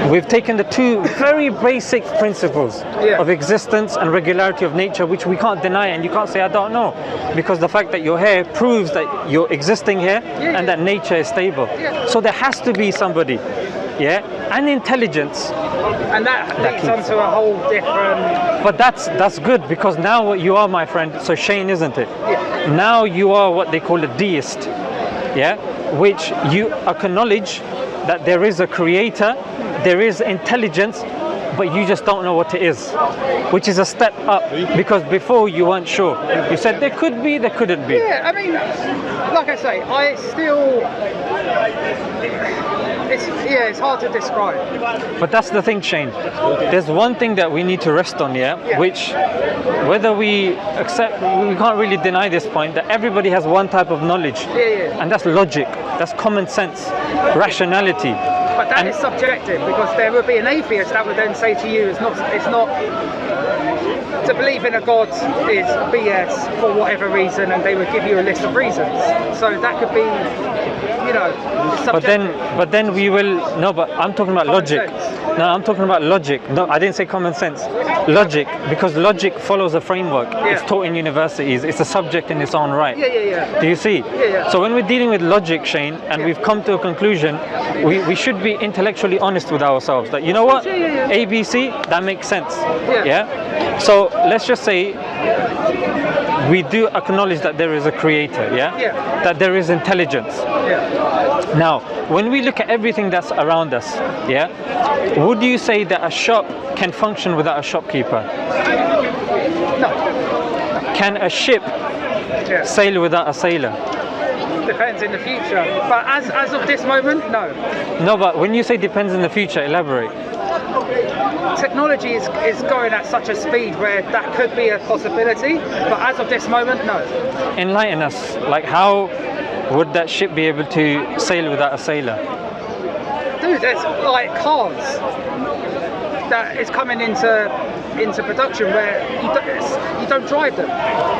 we've taken the two very basic principles of existence and regularity of nature, which we can't deny, and you can't say I don't know, because the fact that you're here proves that you're existing here and that nature is stable. So there has to be somebody, and intelligence. And that leads on to a whole different... But that's good, because now what you are, my friend, so Shane, isn't it? Now you are what they call a deist, which you acknowledge that there is a creator, there is intelligence, but you just don't know what it is, which is a step up, because before you weren't sure. You said there could be, there couldn't be. Yeah, I mean, like I say, it's hard to describe. But that's the thing, Shane. There's one thing that we need to rest on, which, whether we accept, we can't really deny this point, that everybody has one type of knowledge, and that's logic, that's common sense, rationality. But that is subjective, because there would be an atheist that would then say to you, it's not to believe in a God is BS for whatever reason, and they would give you a list of reasons. So that could be, subjective. But then we will, no, but I'm talking about logic. No, I'm talking about logic. No, I didn't say common sense. Logic, because logic follows a framework. It's taught in universities. It's a subject in its own right. Do you see? So when we're dealing with logic, Shane, and we've come to a conclusion, we should be intellectually honest with ourselves. That, you know what? A, B, C, that makes sense. So let's just say we do acknowledge that there is a creator, that there is intelligence. Now, when we look at everything that's around us, would you say that a shop can function without a shopkeeper? No. Can a ship sail without a sailor? Depends in the future. But as of this moment, no. No, but when you say depends in the future, elaborate. Technology is going at such a speed where that could be a possibility, but as of this moment, no. Enlighten us. Like, how would that ship be able to sail without a sailor? Dude, there's like cars that is coming into production where you don't drive them.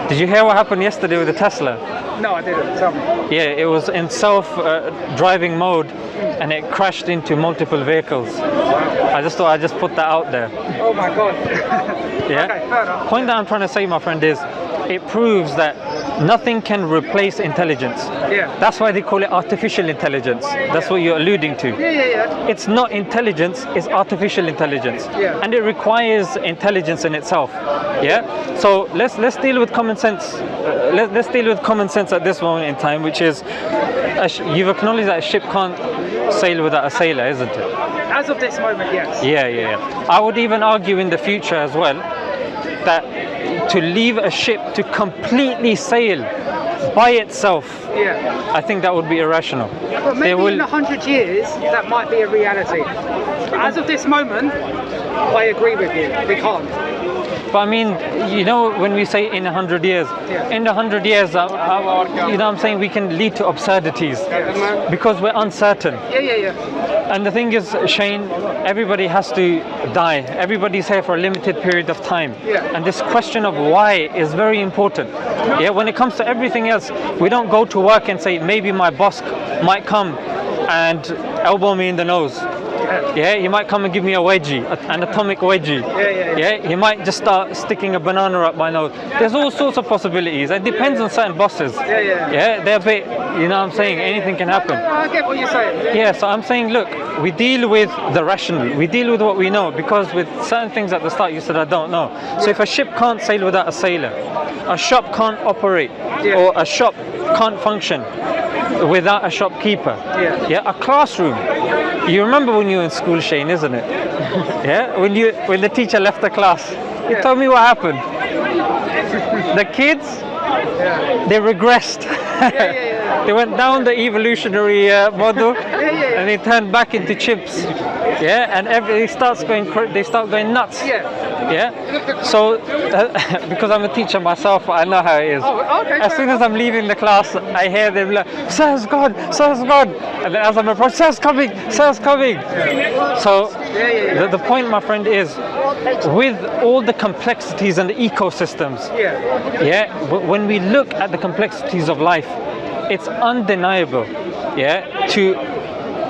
Did you hear what happened yesterday with the Tesla? No, I didn't. Tell me. Yeah, it was in self-driving mode, and it crashed into multiple vehicles. I just thought I'd just put that out there. Oh my God. Yeah. Okay, fair enough. Point that I'm trying to say, my friend, is it proves that nothing can replace intelligence. That's why they call it artificial intelligence. That's what you're alluding to. It's not intelligence, it's artificial intelligence. And it requires intelligence in itself. So let's deal with common sense. Let's deal with common sense at this moment in time, which is you've acknowledged that a ship can't sail without a sailor, isn't it? As of this moment, yes. I would even argue in the future as well that to leave a ship to completely sail by itself, I think that would be irrational. But maybe in 100 years, that might be a reality. But as of this moment, I agree with you. We can't. But I mean, you know, when we say in 100 years, in 100 years, you know what I'm saying, we can lead to absurdities because we're uncertain. And the thing is, Shane, everybody has to die. Everybody's here for a limited period of time. And this question of why is very important. When it comes to everything else, we don't go to work and say, maybe my boss might come and elbow me in the nose. He might come and give me a wedgie, an atomic wedgie. He might just start sticking a banana up my nose. There's all sorts of possibilities. It depends on certain bosses. They're a bit, you know what I'm saying, anything can happen. I get what you're saying. So I'm saying, look, we deal with the rational. We deal with what we know, because with certain things at the start you said I don't know. So if a ship can't sail without a sailor, a shop can't operate, or a shop can't function without a shopkeeper. A classroom. You remember when you were in school, Shane, isn't it? When the teacher left the class. You told me what happened. The kids, they regressed. They went down the evolutionary model, and they turned back into chimps. And they start going nuts. So because I'm a teacher myself, I know how it is. As soon as I'm leaving the class, I hear them like, "Sir's gone, Sir's gone," and then as I'm approaching, "Sir's coming, Sir's coming." So the point, my friend, is with all the complexities and the ecosystems, when we look at the complexities of life, it's undeniable,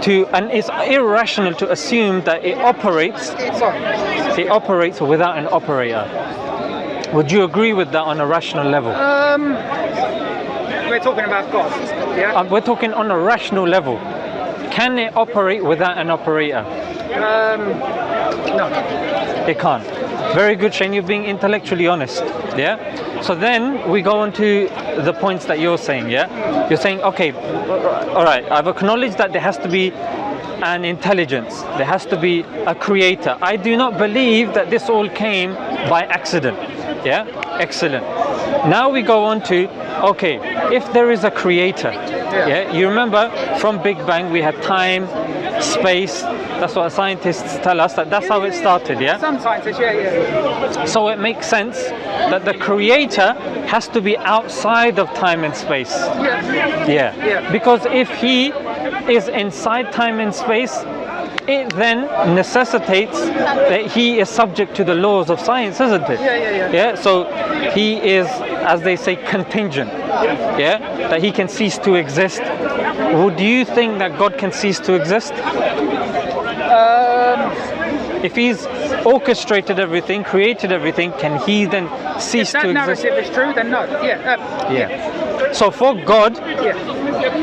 and it's irrational to assume that it operates without an operator. Would you agree with that on a rational level? We're talking about God, yeah? We're talking on a rational level. Can it operate without an operator? No. It can't. Very good, Shane. You're being intellectually honest. Yeah. So then we go on to the points that you're saying. Yeah. You're saying, okay, all right. I've acknowledged that there has to be an intelligence. There has to be a creator. I do not believe that this all came by accident. Yeah. Excellent. Now we go on to, okay, if there is a creator, yeah, you remember from Big Bang we had time, space. That's what scientists tell us, that's how it started, yeah? Some scientists, yeah. So it makes sense that the creator has to be outside of time and space. Yeah. Because if he is inside time and space, it then necessitates that he is subject to the laws of science, isn't it? Yeah. So he is, as they say, contingent. Yeah. That he can cease to exist. Would you think that God can cease to exist? If he's orchestrated everything, created everything, can he then cease to exist? If that narrative is true, then no. Yeah. So for God,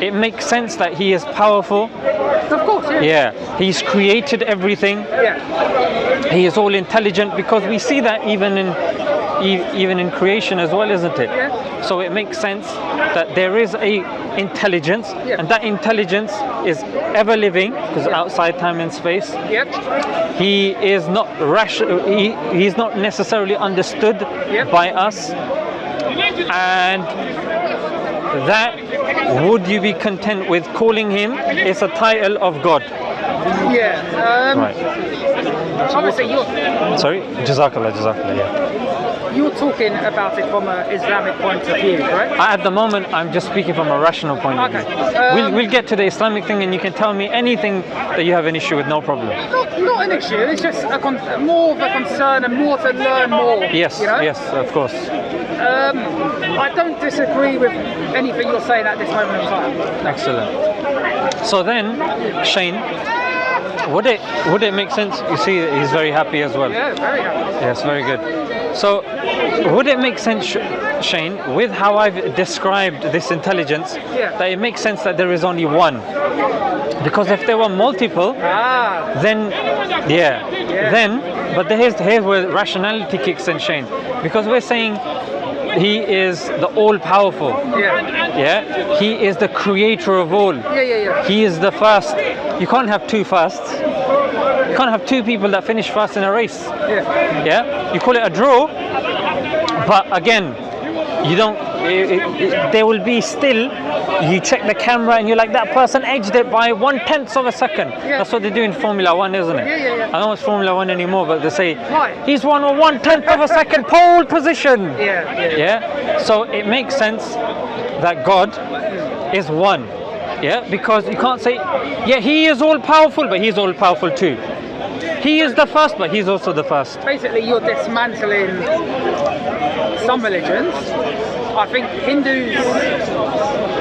it makes sense that he is powerful. Of course, Yeah. He's created everything. Yeah. He is all intelligent, because we see that even in creation as well, isn't it? Yeah. So it makes sense that there is a intelligence, and that intelligence is ever living, because outside time and space. Yep. He is not rational. He's not necessarily understood by us. And that, would you be content with calling him? It's a title of God. Yeah. Right. Obviously, Sorry, Jazakallah, yeah. You're talking about it from an Islamic point of view, right? At the moment, I'm just speaking from a rational point of view. We'll get to the Islamic thing, and you can tell me anything that you have an issue with, no problem. Not an issue. It's just more of a concern and more to learn more. Yes, you know? yes, of course. I don't disagree with anything you're saying at this moment in time. Excellent. So then, Shane, would it make sense? You see, he's very happy as well. Yeah, very happy. Yes, very good. So, would it make sense, Shane, with how I've described this intelligence, that it makes sense that there is only one? Because if there were multiple, then, but here's where rationality kicks in, Shane. Because we're saying he is the all-powerful. Yeah. He is the creator of all. He is the first. You can't have two firsts. You can't have two people that finish first in a race. Yeah. You call it a draw, but again, you don't. There will be still. You check the camera and you're like, that person edged it by 1/10 of a second. That's what they do in Formula 1, isn't it? I don't watch Formula 1 anymore, but they say he's won a 1/10 of a second pole position. So it makes sense that God is one. Because you can't say, he is all powerful, but he's all powerful too. He is the first, but he's also the first. Basically, you're dismantling some religions. I think Hindus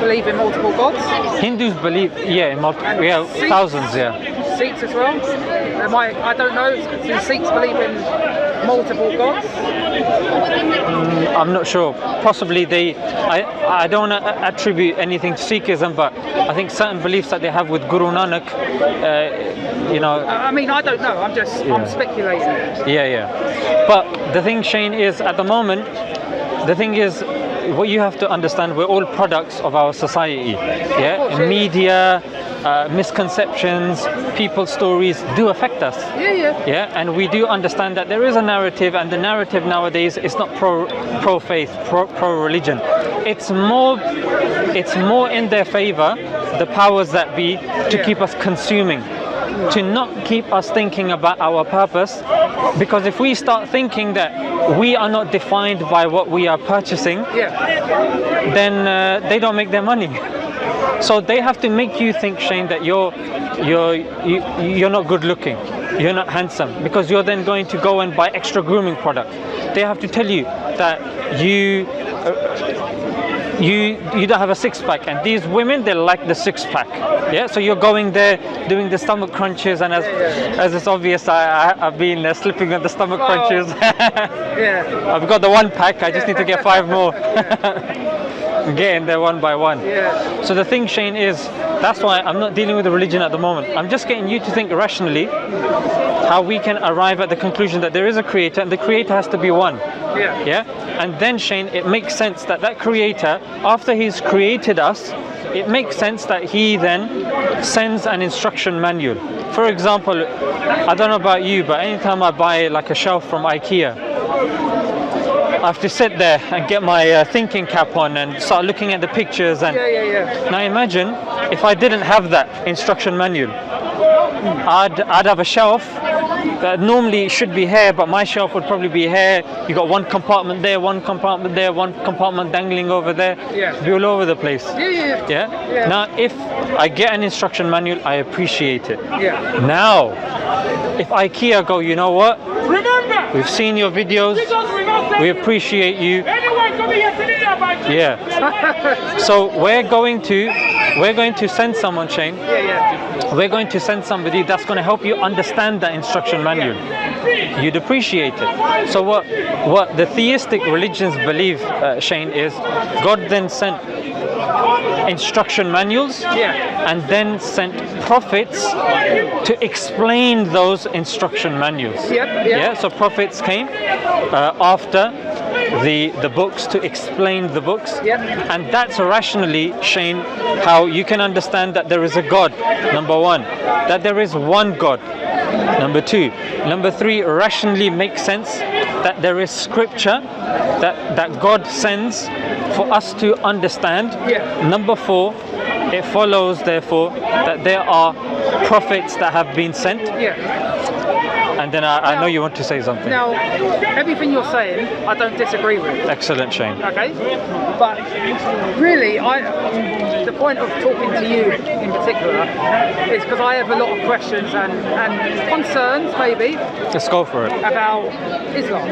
believe in multiple gods. Hindus believe, in multiple, thousands, Sikhs as well. I don't know. Do Sikhs believe in multiple gods? I'm not sure. Possibly I don't want to attribute anything to Sikhism, but I think certain beliefs that they have with Guru Nanak, I mean, I don't know. I'm speculating. But the thing, Shane, is at the moment, the thing is, what you have to understand, we're all products of our society. Media, misconceptions, people's stories do affect us. And we do understand that there is a narrative, and the narrative nowadays is not pro faith, pro religion. It's more in their favor, the powers that be, to keep us consuming, to not keep us thinking about our purpose. Because if we start thinking that we are not defined by what we are purchasing, then they don't make their money. So they have to make you think, Shane, that you're not good looking, you're not handsome, because you're then going to go and buy extra grooming products. They have to tell you that you don't have a six-pack, and these women, they like the six-pack. Yeah, so you're going there doing the stomach crunches, and as it's obvious, I've been slipping on the stomach crunches. Yeah. I've got the one pack. I just need to get 5 more. Get in there one by one. Yeah. So the thing, Shane, is that's why I'm not dealing with the religion at the moment. I'm just getting you to think rationally how we can arrive at the conclusion that there is a creator, and the creator has to be one. Yeah. Yeah. And then, Shane, it makes sense that that creator, after he's created us, it makes sense that he then sends an instruction manual. For example, I don't know about you, but anytime I buy like a shelf from IKEA, I have to sit there and get my thinking cap on and start looking at the pictures. And now imagine if I didn't have that instruction manual. I'd have a shelf that normally should be here, but my shelf would probably be here. You got one compartment there, one compartment there, one compartment dangling over there. It'd be all over the place. Yeah. Now, if I get an instruction manual, I appreciate it. Now, if IKEA go, you know what? We've seen your videos. We appreciate you. Yeah. So we're going to send someone, Shane. We're going to send somebody that's going to help you understand that instruction manual. You'd appreciate it. So what the theistic religions believe, Shane, is God then sent instruction manuals and then sent prophets to explain those instruction manuals. Yeah. So prophets came after the books to explain the books, and that's rationally, Shane, how you can understand that there is a God. Number one, that there is one God. Number two, number three, rationally makes sense that there is scripture that God sends for us to understand. Number four, it follows therefore that there are prophets that have been sent. And then I know you want to say something. Now, everything you're saying, I don't disagree with. Excellent, Shane. Okay, but really, the point of talking to you in particular is because I have a lot of questions and concerns, maybe. Let's go for it. About Islam.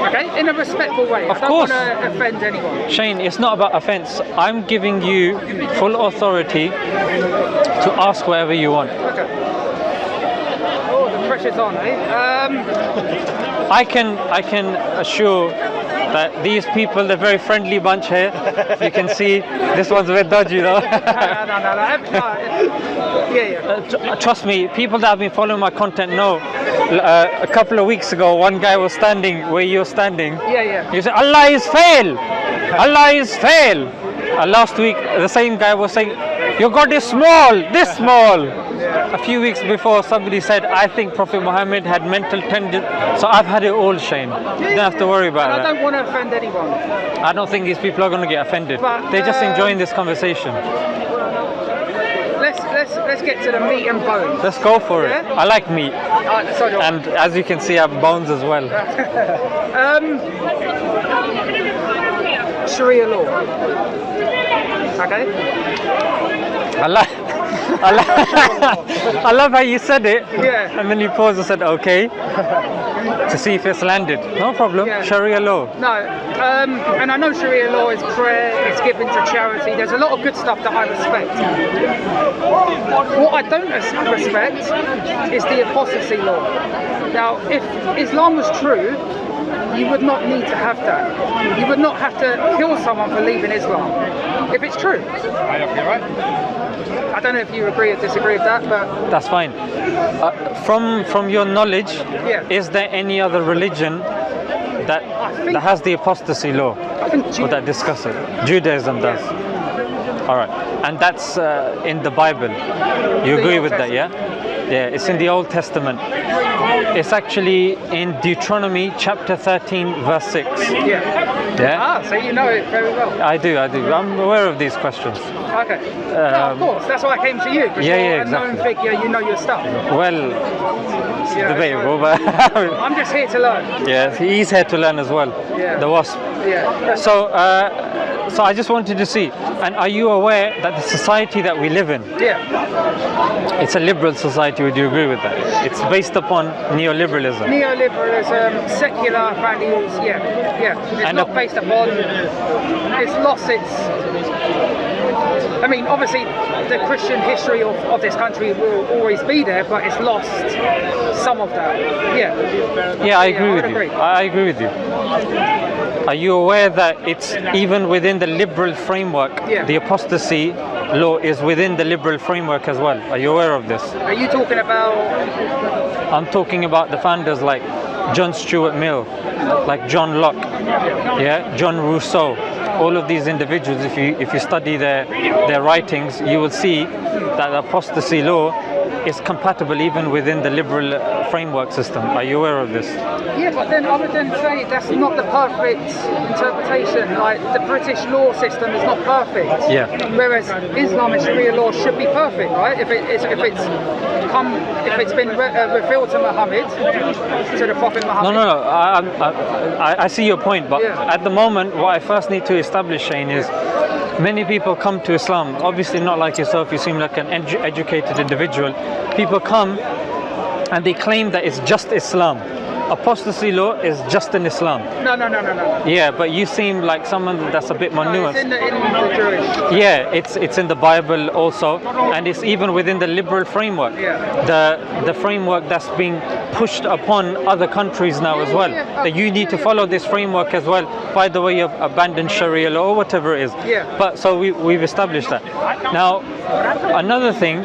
Okay, in a respectful way. Of I don't course. want to offend anyone. Shane, it's not about offence. I'm giving you full authority to ask whatever you want. Okay. Pressure's on, eh? I can assure that these people, they're a very friendly bunch here. You can see this one's a bit dodgy though. No. Trust me, people that have been following my content know. A couple of weeks ago, one guy was standing where you're standing. He said, Allah is fail! Allah is fail! Last week, the same guy was saying, your God is small, this small. A few weeks before, somebody said, I think Prophet Muhammad had mental tendencies. So I've had it all, Shane. You don't have to worry about that. I don't want to offend anyone. I don't think these people are going to get offended. But, they're just enjoying this conversation. Let's get to the meat and bones. Let's go for it. I like meat. And as you can see, I have bones as well. Sharia law. Okay? I love how you said it, and then you paused and said okay, to see if it's landed. No problem. Sharia law. No, and I know Sharia law is prayer, it's giving to charity. There's a lot of good stuff that I respect. What I don't respect is the apostasy law. Now, if Islam was true, you would not need to have that. You would not have to kill someone for leaving Islam, if it's true. I don't know if you agree or disagree with that, but that's fine. From your knowledge, is there any other religion that has the apostasy law, or that discuss it? Judaism does. All right, and that's in the Bible. You agree with that, yeah? Yeah, it's in the Old Testament. It's actually in Deuteronomy chapter 13, verse 6. Yeah. So you know it very well. I do. I'm aware of these questions. Okay. No, of course. That's why I came to you. You're a known figure. You know your stuff. Well, it's debatable, but I'm just here to learn. Yeah, he's here to learn as well. The wasp. Yeah. So So I just wanted to see, and are you aware that the society that we live in, it's a liberal society? Would you agree with that? It's based upon neoliberalism. Neoliberalism, secular values, It's And not based upon, it's lost its, I mean, obviously the Christian history of this country will always be there, but it's lost some of that. Yeah, I agree with you. I agree with you. Are you aware that it's even within the liberal framework, the apostasy law is within the liberal framework as well? Are you aware of this? Are you talking about? I'm talking about the founders like John Stuart Mill, like John Locke, John Rousseau. All of these individuals, if you study their writings, you will see that the apostasy law is compatible even within the liberal framework system. Are you aware of this? Yeah, but then I would then say that's not the perfect interpretation. Like the British law system is not perfect. Yeah. Whereas Islam and Sharia law should be perfect, right? If it's been revealed to Muhammad, to the Prophet Muhammad. No. I see your point, but at the moment, what I first need to establish, Shane, is many people come to Islam. Obviously, not like yourself. You seem like an educated individual. People come and they claim that it's just Islam. Apostasy law is just in Islam. No. Yeah, but you seem like someone that's a bit more nuanced. It's in the Jewish. Yeah, it's in the Bible also, and it's even within the liberal framework. The framework that's being pushed upon other countries now as well. That you need to follow this framework as well. By the way, of abandon Sharia law or whatever it is. But so we've established that. Now, another thing,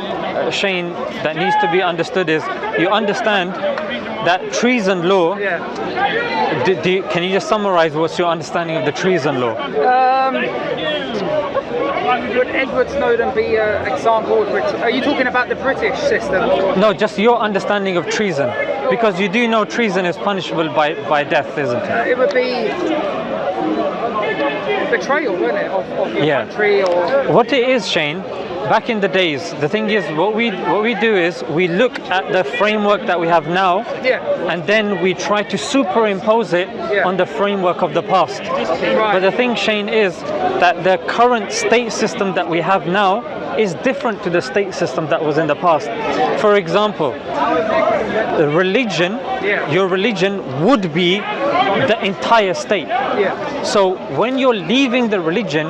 Shane, that needs to be understood is you understand that treason law. Can you just summarize what's your understanding of the treason law? Would Edward Snowden be an example? Are you talking about the British system? No, just your understanding of treason, because you do know treason is punishable by death, isn't it? It would be betrayal, wouldn't it, of your country? Or what it is, Shane, back in the days, the thing is, what we do is we look at the framework that we have now, and then we try to superimpose it on the framework of the past. But the thing, Shane, is that the current state system that we have now is different to the state system that was in the past. For example, the religion, your religion would be the entire state. So when you're leaving the religion,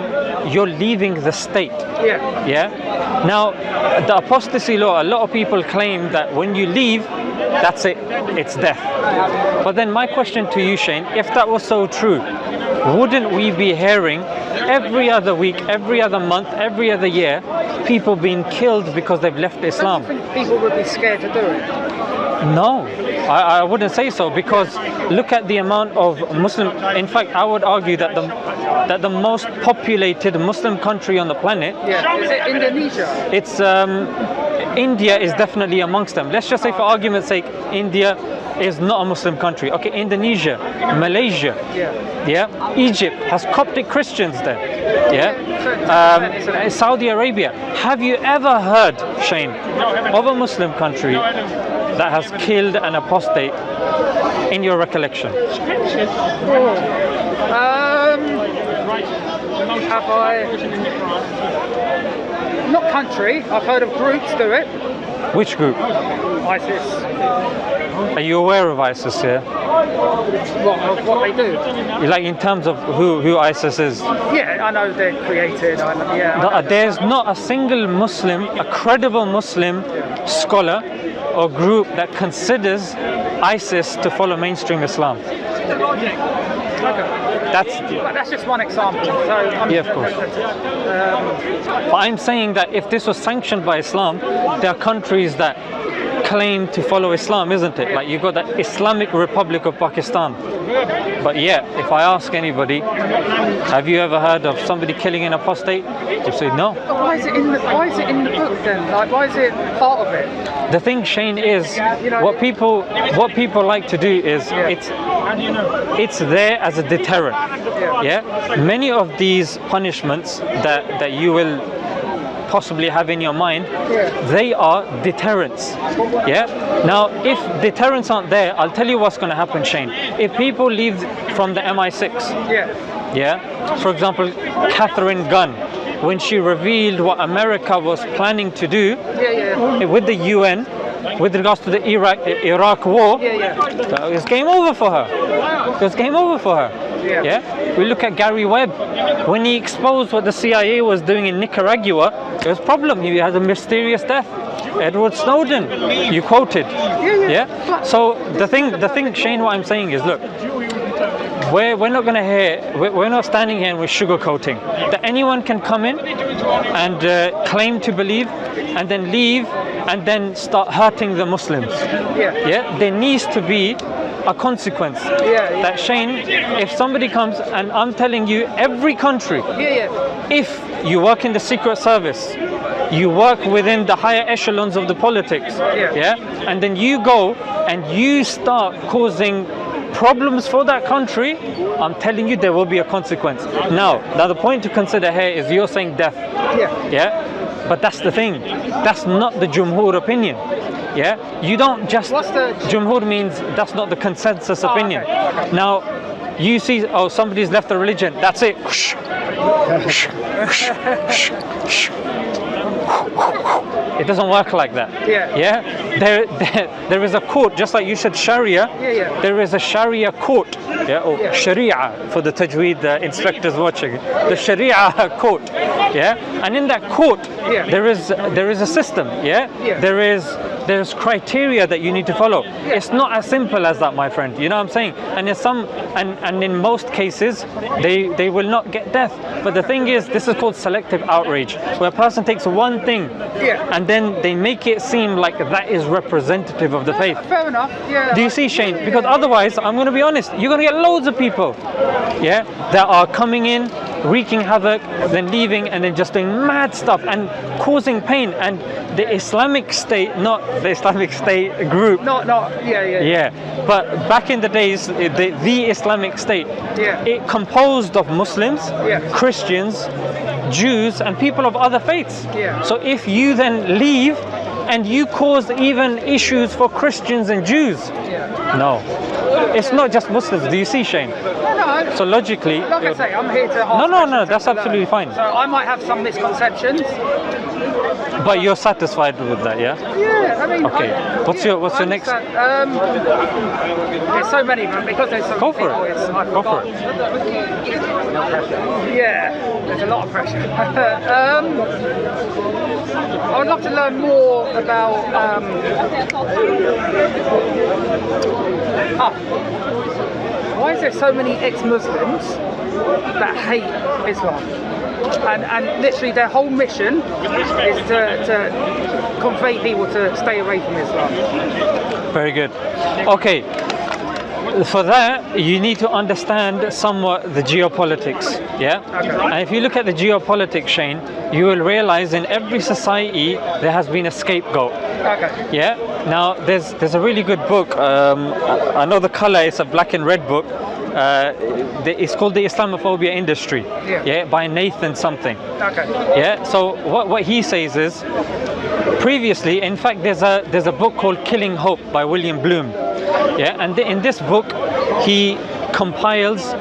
you're leaving the state. Now, the apostasy law, a lot of people claim that when you leave, that's it, it's death. But then my question to you, Shane, if that was so true, wouldn't we be hearing every other week, every other month, every other year, people being killed because they've left Islam? Do you think people would be scared to do it? No, I wouldn't say so, because look at the amount of Muslim. In fact, I would argue that the most populated Muslim country on the planet. Is it Indonesia? It's India is definitely amongst them. Let's just say, for argument's sake, India is not a Muslim country. Okay, Indonesia, Malaysia, Egypt has Coptic Christians there. Saudi Arabia. Have you ever heard, Shane, of a Muslim country that has killed an apostate in your recollection? Have I? Not country. I've heard of groups do it. Which group? ISIS. Are you aware of ISIS? What they do? Like in terms of who ISIS is? Yeah, I know they're created. There's not a single Muslim, a credible Muslim scholar or group that considers ISIS to follow mainstream Islam. That's just one example. So of course. But I'm saying that if this was sanctioned by Islam, there are countries that claim to follow Islam, isn't it? Like you've got the Islamic Republic of Pakistan. But if I ask anybody, have you ever heard of somebody killing an apostate? They say no. But why is it in the book then? Like, why is it part of it? The thing, Shane, is what people like to do is it's there as a deterrent. Many of these punishments that you will possibly have in your mind, Yeah. they are deterrents. Yeah. Now, if deterrents aren't there, I'll tell you what's going to happen, Shane. If people leave from the MI6, Yeah. yeah, for example, Catherine Gunn, when she revealed what America was planning to do Yeah. with the UN, with regards to the Iraq war, Yeah. it was game over for her. It was game over for her. Yeah. We look at Gary Webb. When he exposed what the CIA was doing in Nicaragua, it was a problem. He had a mysterious death. Edward Snowden, you quoted. Yeah. So the thing, Shane, what I'm saying is, look, we're not going to hear, we're not standing here and we're sugarcoating that anyone can come in and claim to believe and then leave and then start hurting the Muslims. Yeah. There needs to be a consequence. That, Shane, if somebody comes, and I'm telling you, every country, if you work in the Secret Service, you work within the higher echelons of the politics, and then you go and you start causing problems for that country, I'm telling you there will be a consequence. Now the point to consider here is you're saying death. But that's the thing. That's not the Jumhur opinion. You don't just... What's the... Jumhur means that's not the consensus opinion. Okay. Now, you see, oh, somebody's left the religion, that's it. It doesn't work like that. There is a court, just like you said Sharia. There is a Sharia court, or Sharia for the Tajweed inspectors watching. The Sharia court, and in that court there is a system. There's criteria that you need to follow. It's not as simple as that, my friend. You know what I'm saying? And there's and in most cases they will not get death. But the thing is, this is called selective outrage, where a person takes one thing and then they make it seem like that is representative of the faith. Fair enough. Do you see, Shane? Because otherwise, I'm going to be honest, you're going to get loads of people, that are coming in, wreaking havoc, then leaving, and then just doing mad stuff and causing pain. And the Islamic State, not the Islamic State group. But back in the days, the Islamic State, it composed of Muslims, Christians, Jews, and people of other faiths. So if you then leave and you cause even issues for Christians and Jews, no, it's not just Muslims. Do you see, Shane? No. So logically, like I say, I'm here to ask no, questions that's and absolutely learn. fine. So I might have some misconceptions. But you're satisfied with that, yeah? Yeah, I mean. Okay. What's your next? There's so many, but because there's so many Go for people, it. Go for it. Yeah, there's a lot of pressure. I would love to learn more about. Why is there so many ex-Muslims that hate Islam? And literally their whole mission is to convey people to stay away from Islam. Very good. Okay. For that, you need to understand somewhat the geopolitics, And if you look at the geopolitics, Shane, you will realize in every society there has been a scapegoat. Now, there's a really good book. I know the color is a black and red book. It's called The Islamophobia Industry, by Nathan something. So what he says is, previously, in fact, there's a book called Killing Hope by William Bloom. And in this book, he compiles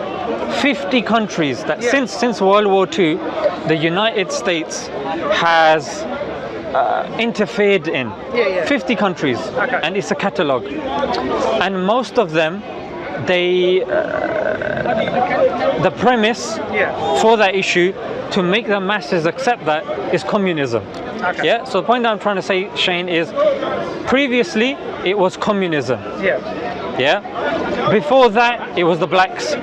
50 countries that since World War II, the United States has interfered in. 50 countries, and it's a catalogue. And most of them, the premise for that issue, to make the masses accept that, is communism. So the point that I'm trying to say, Shane, is previously it was communism. Before that, it was the blacks.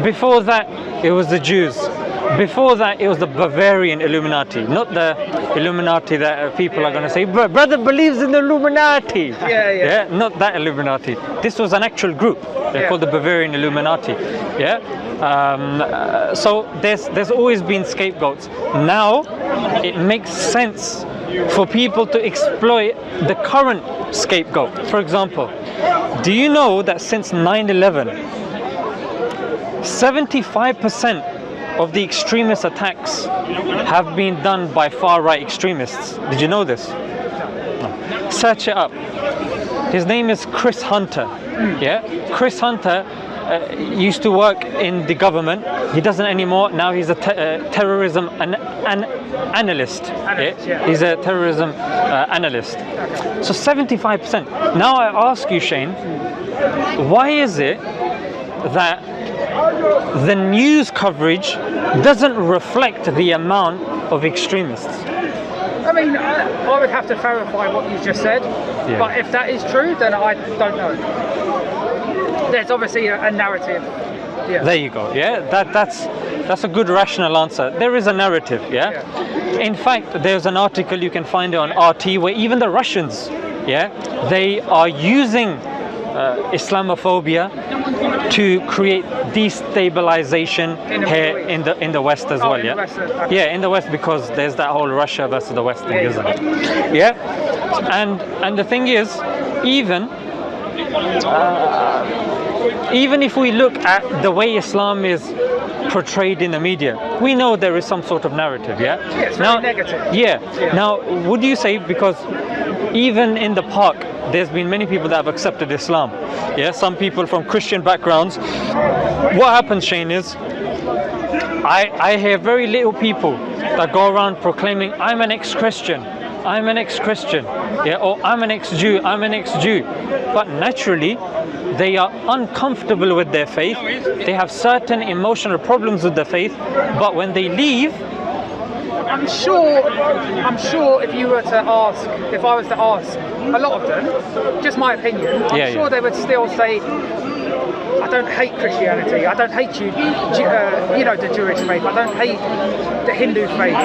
Before that, it was the Jews. Before that, it was the Bavarian Illuminati, not the Illuminati that people are going to say, brother believes in the Illuminati. Not that Illuminati. This was an actual group. They're called the Bavarian Illuminati. So there's always been scapegoats. Now, it makes sense for people to exploit the current scapegoat. For example, do you know that since 9/11, 75% of the extremist attacks have been done by far-right extremists. Did you know this? No. Search it up. His name is Chris Hunter. Yeah, Chris Hunter used to work in the government. He doesn't anymore. Now he's a terrorism analyst. Yeah? He's a terrorism analyst. So 75%. Now I ask you, Shane, why is it that the news coverage doesn't reflect the amount of extremists? I mean, I would have to verify what you just said, but if that is true, then I don't know. There's obviously a narrative. Yeah. There you go. Yeah, that's a good rational answer. There is a narrative. Yeah. In fact, there's an article, you can find it on RT, where even the Russians, they are using Islamophobia to create destabilization here in the West as well. In the West, in the West, because there's that whole Russia versus the West thing, isn't it? Yeah. And the thing is, even if we look at the way Islam is portrayed in the media, we know there is some sort of narrative. Yeah, it's very negative. Now, would you say, because even in the park, there's been many people that have accepted Islam. Yeah, some people from Christian backgrounds. What happens, Shane, is I hear very little people that go around proclaiming, I'm an ex-Christian, I'm an ex-Christian, or I'm an ex-Jew, I'm an ex-Jew. But naturally, they are uncomfortable with their faith. They have certain emotional problems with their faith. But when they leave, I'm sure if I was to ask a lot of them, just my opinion, I'm sure they would still say, I don't hate Christianity, I don't hate the Jewish faith, I don't hate the Hindu faith.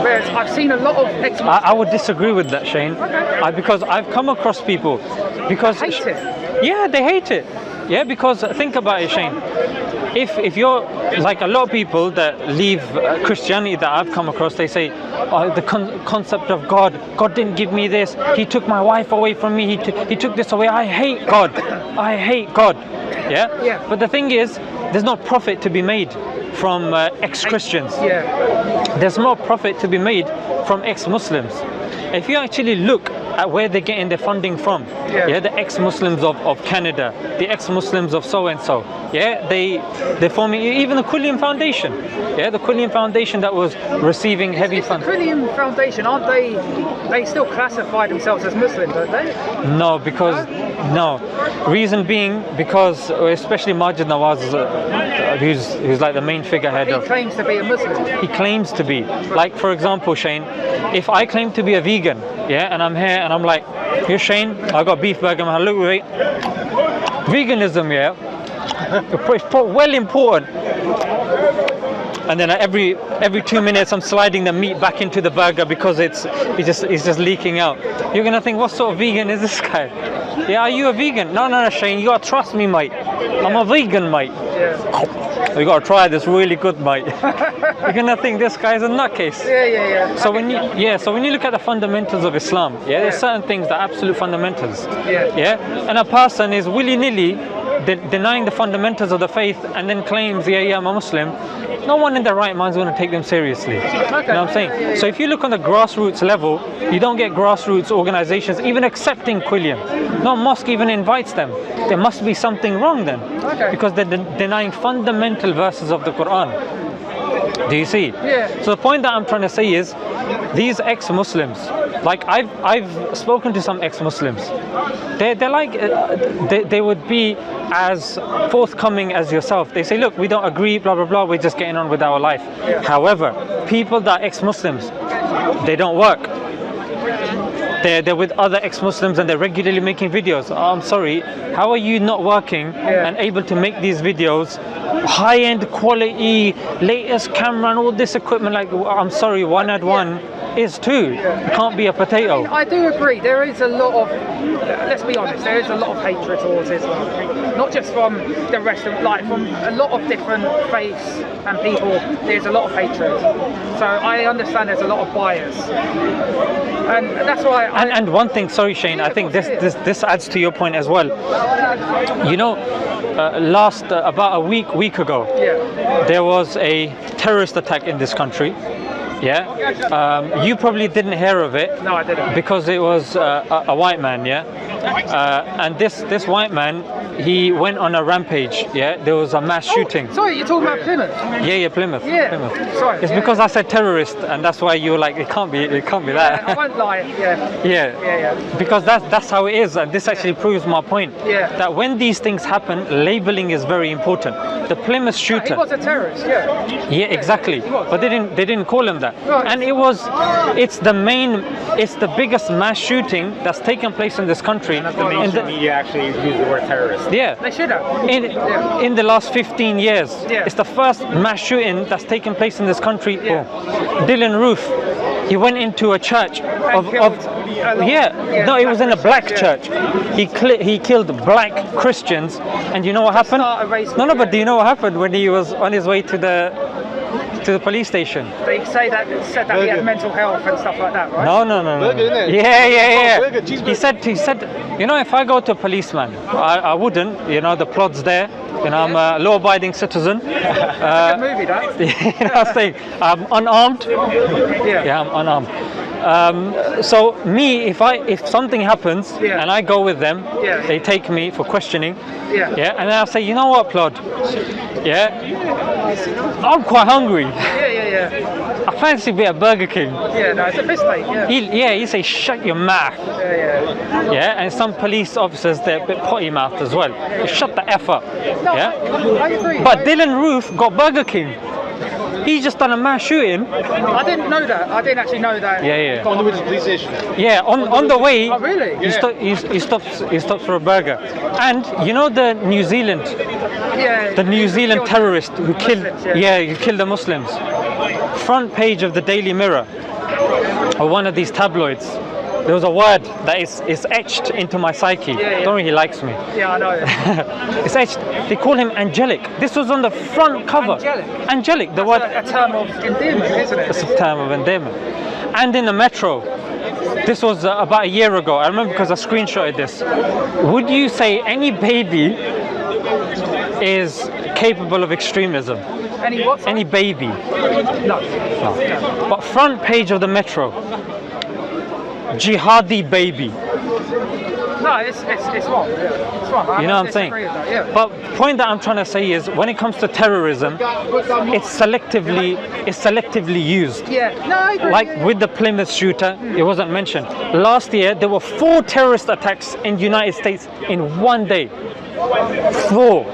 Whereas I've seen a lot of I would disagree with that, Shane. Okay. Because I've come across people because hate it. Yeah, they hate it. Yeah, because think about it, Shane. If you're like a lot of people that leave Christianity that I've come across, they say, the concept of God didn't give me this, he took my wife away from me, he took this away, I hate God, I hate God. Yeah? But the thing is, there's no profit to be made from ex-Christians. There's more profit to be made from ex-Muslims. If you actually look at where they're getting their funding from, the ex-Muslims of Canada, the ex-Muslims of so-and-so, they're forming even the Quilliam Foundation, the Quilliam Foundation that was receiving heavy funds. The Quilliam Foundation, aren't they still classify themselves as Muslim, don't they? No, because, reason being, because especially Majid Nawaz, who's like the main figurehead He claims to be a Muslim. He claims to be. Like, for example, Shane, if I claim to be a vegan, and I'm here and I'm like, here, Shane, I got beef burger, man, look, wait. Veganism, it's well important. And then every 2 minutes I'm sliding the meat back into the burger because it's just leaking out. You're gonna think, what sort of vegan is this guy? Are you a vegan? No, Shane, you gotta trust me, mate. I'm a vegan, mate. You gotta try this, really good, mate. You're gonna think this guy's a nutcase. So when you look at the fundamentals of Islam, there's certain things that are absolute fundamentals. And a person is willy-nilly denying the fundamentals of the faith and then claims, I'm a Muslim. No one in their right mind is going to take them seriously. You know what I'm saying? So if you look on the grassroots level, you don't get grassroots organizations even accepting Quilliam. No mosque even invites them. There must be something wrong then, because they're denying fundamental verses of the Quran. Do you see? So the point that I'm trying to say is, these ex-Muslims, like I've spoken to some ex-Muslims, they're like they would be as forthcoming as yourself. They say, look, we don't agree, blah blah blah, we're just getting on with our life. However, people that are ex-Muslims, they don't work. They're with other ex-Muslims and they're regularly making videos. I'm sorry, how are you not working and able to make these videos, high-end quality, latest camera and all this equipment? Like, I'm sorry, one had one, is too. It can't be a potato. I do agree. There is a lot of, let's be honest, there is a lot of hatred towards Islam. Not just from the rest of, like, from a lot of different faiths and people. There's a lot of hatred. So I understand there's a lot of bias, and that's why. And one thing, sorry Shane, I think this adds to your point as well. You know, about a week ago, there was a terrorist attack in this country. Yeah, you probably didn't hear of it. No, I didn't. Because it was a white man. Yeah, and this white man, he went on a rampage. Yeah, there was a mass shooting. Sorry, you're talking about Plymouth? Yeah, Plymouth. Yeah. Plymouth. Sorry. It's because I said terrorist, and that's why you were like, it can't be that. I won't lie. Yeah. Because that's how it is, and this actually proves my point. Yeah. That when these things happen, labeling is very important. The Plymouth shooter. He was a terrorist. Yeah. Yeah, exactly. Was. But they didn't call him that. Right. And it's the biggest mass shooting that's taken place in this country. None of the mainstream media actually use the word terrorist. Yeah. They should have. In the last 15 years, Yeah. it's the first mass shooting that's taken place in this country. Yeah. Oh. Dylan Roof, he went into a church of killed a lot. Yeah, no, it was in a black Christians, church. He killed black Christians, and you know what happened? start a race No, war, but yeah. do you know what happened when he was on his way to the police station? They said that he had mental health and stuff like that, right? No. Burger, innit? Yeah. burger, cheeseburger. He said, you know, if I go to a policeman, I wouldn't. You know, the plot's there. You know, I'm a law-abiding citizen. Good movie, that. You know what I'm saying? I'm unarmed. Yeah, I'm unarmed. So me, if something happens Yeah. and I go with them, Yeah. they take me for questioning. Yeah. And then I'll say, you know what, Plod? Yeah, I'm quite hungry. Yeah. I fancy a bit of Burger King. Yeah, no, it's a piss take, yeah. He say, shut your mouth. Yeah. Yeah, and some police officers, they're a bit potty-mouthed as well. Shut the F up. No, Yeah. I agree. But Dylan Roof got Burger King. He's just done a mass shooting. I didn't know that. I didn't actually know that. Yeah. On the way to the police station. Yeah, on the way. Oh, really? He stops for a burger. And you know the New Zealand Yeah. New Zealand terrorist who killed Muslims, who killed the Muslims. Front page of the Daily Mirror or one of these tabloids. There was a word that is etched into my psyche. Yeah. Don't really likes me. Yeah, I know. It's etched. They call him angelic. This was on the front cover. Angelic. The word. A term of endearment, isn't it? It's a term of endearment. And in the metro. This was about a year ago. I remember because I screenshotted this. Would you say any baby is capable of extremism? Any what? Any baby? No. But front page of the metro. Jihadi baby. No, it's wrong. Yeah. It's wrong. You know what I'm saying? With that, yeah. But point that I'm trying to say is when it comes to terrorism, it's selectively used. Yeah. No, I agree. Like with the Plymouth shooter, it wasn't mentioned. Last year, there were 4 terrorist attacks in the United States in one day. 4.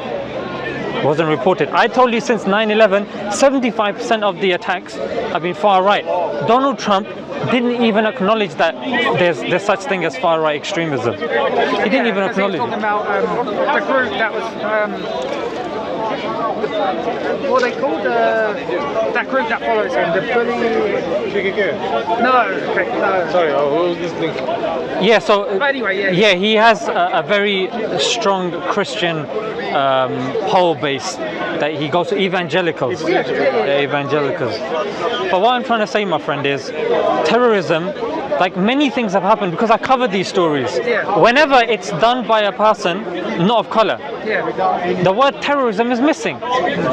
Wasn't reported. I told you since 9/11, 75% of the attacks have been far right. Donald Trump didn't even acknowledge that there's such thing as far right extremism. He didn't even acknowledge He was it. talking about the group that was. What are they called? That group that follows him. The bully. No. Okay. No. Sorry, what was this thing? Yeah, so But anyway, yeah, he has a very strong Christian pole base that he goes to evangelicals. Yeah. Evangelicals. But what I'm trying to say, my friend, is terrorism, like many things have happened because I cover these stories. Yeah. Whenever it's done by a person not of color, Yeah. the word terrorism is missing.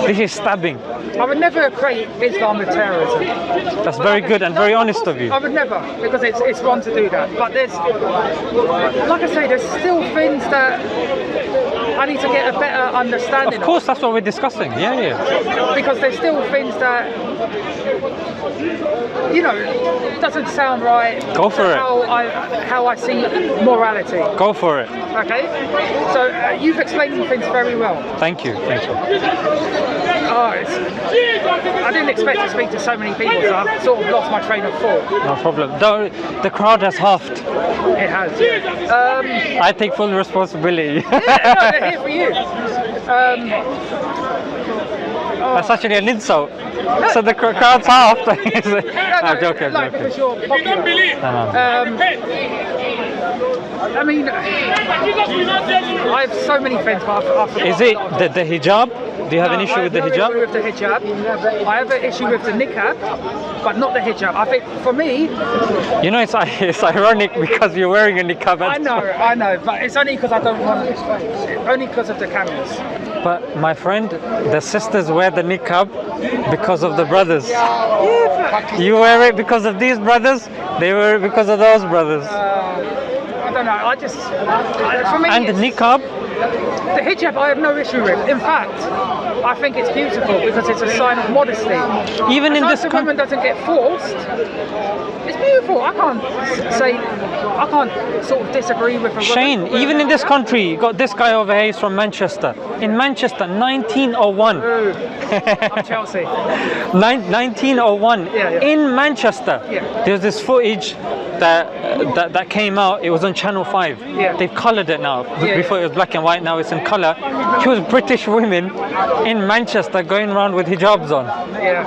This is stabbing. I would never equate Islam with terrorism. That's very good and very honest of you. I would never, because it's wrong to do that. But there's, like I say, there's still things that I need to get a better understanding Of course, that's what we're discussing. Yeah. because there's still things that, you know, doesn't sound right. Go for it. How I see morality. Go for it. Okay, so you've explained things very well. Thank you. I didn't expect to speak to so many people, so I've sort of lost my train of thought. No problem. The crowd has halved. It has. Yeah. I take full responsibility. Yeah, no, they're here for you. That's actually an insult. So the crowd's half. I'm joking. Like, because you're popular. I mean, I have so many friends, but I forgot. Is it the hijab? Do you have an issue with the I hijab? have no issue with the hijab. I have an issue with the niqab, but not the hijab. I think for me, You know, it's ironic because you're wearing a niqab. I know, but it's only because I don't want it. Only because of the cameras. But my friend, the sisters wear the niqab because of the brothers. You wear it because of these brothers, they wear it because of those brothers. I don't know. For me, And the niqab, the hijab I have no issue with. In fact, I think it's beautiful because it's a sign of modesty. even in As this long as a woman doesn't get forced, it's beautiful. I can't sort of disagree with a woman. Shane, even in this country, you got this guy over here, he's from Manchester. In Manchester, 1901. I'm Chelsea. 1901 Yeah. in Manchester. Yeah. There's this footage that came out. It was on Channel 5. Yeah. They've coloured it now. Yeah. Before it was black and white. Now it's in colour. It was British women in Manchester going around with hijabs on. Yeah.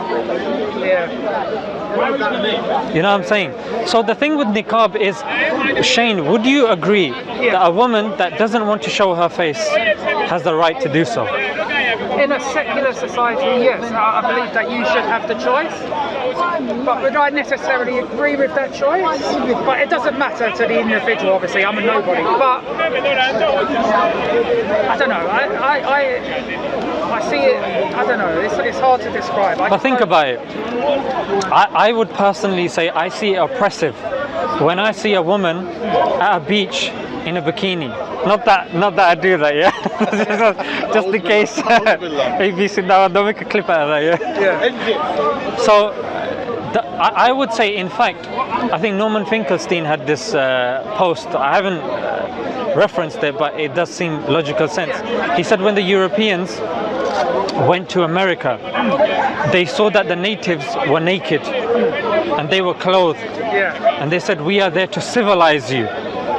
You know what I'm saying? So the thing with niqab is, Shane, would you agree that a woman that doesn't want to show her face has the right to do so? In a secular society, yes, I believe that you should have the choice. But would I necessarily agree with that choice? But it doesn't matter to the individual, obviously, I'm a nobody. But I don't know, I see it, I don't know, it's hard to describe. But think about it. I would personally say I see it oppressive when I see a woman at a beach in a bikini. Not that I do that, yeah. Just in case. ABC, now don't make a clip out of that, yeah. So I would say, in fact, I think Norman Finkelstein had this post. I haven't referenced it, but it does seem logical sense. He said when the Europeans went to America, they saw that the natives were naked and they were clothed. Yeah. And they said, we are there to civilize you.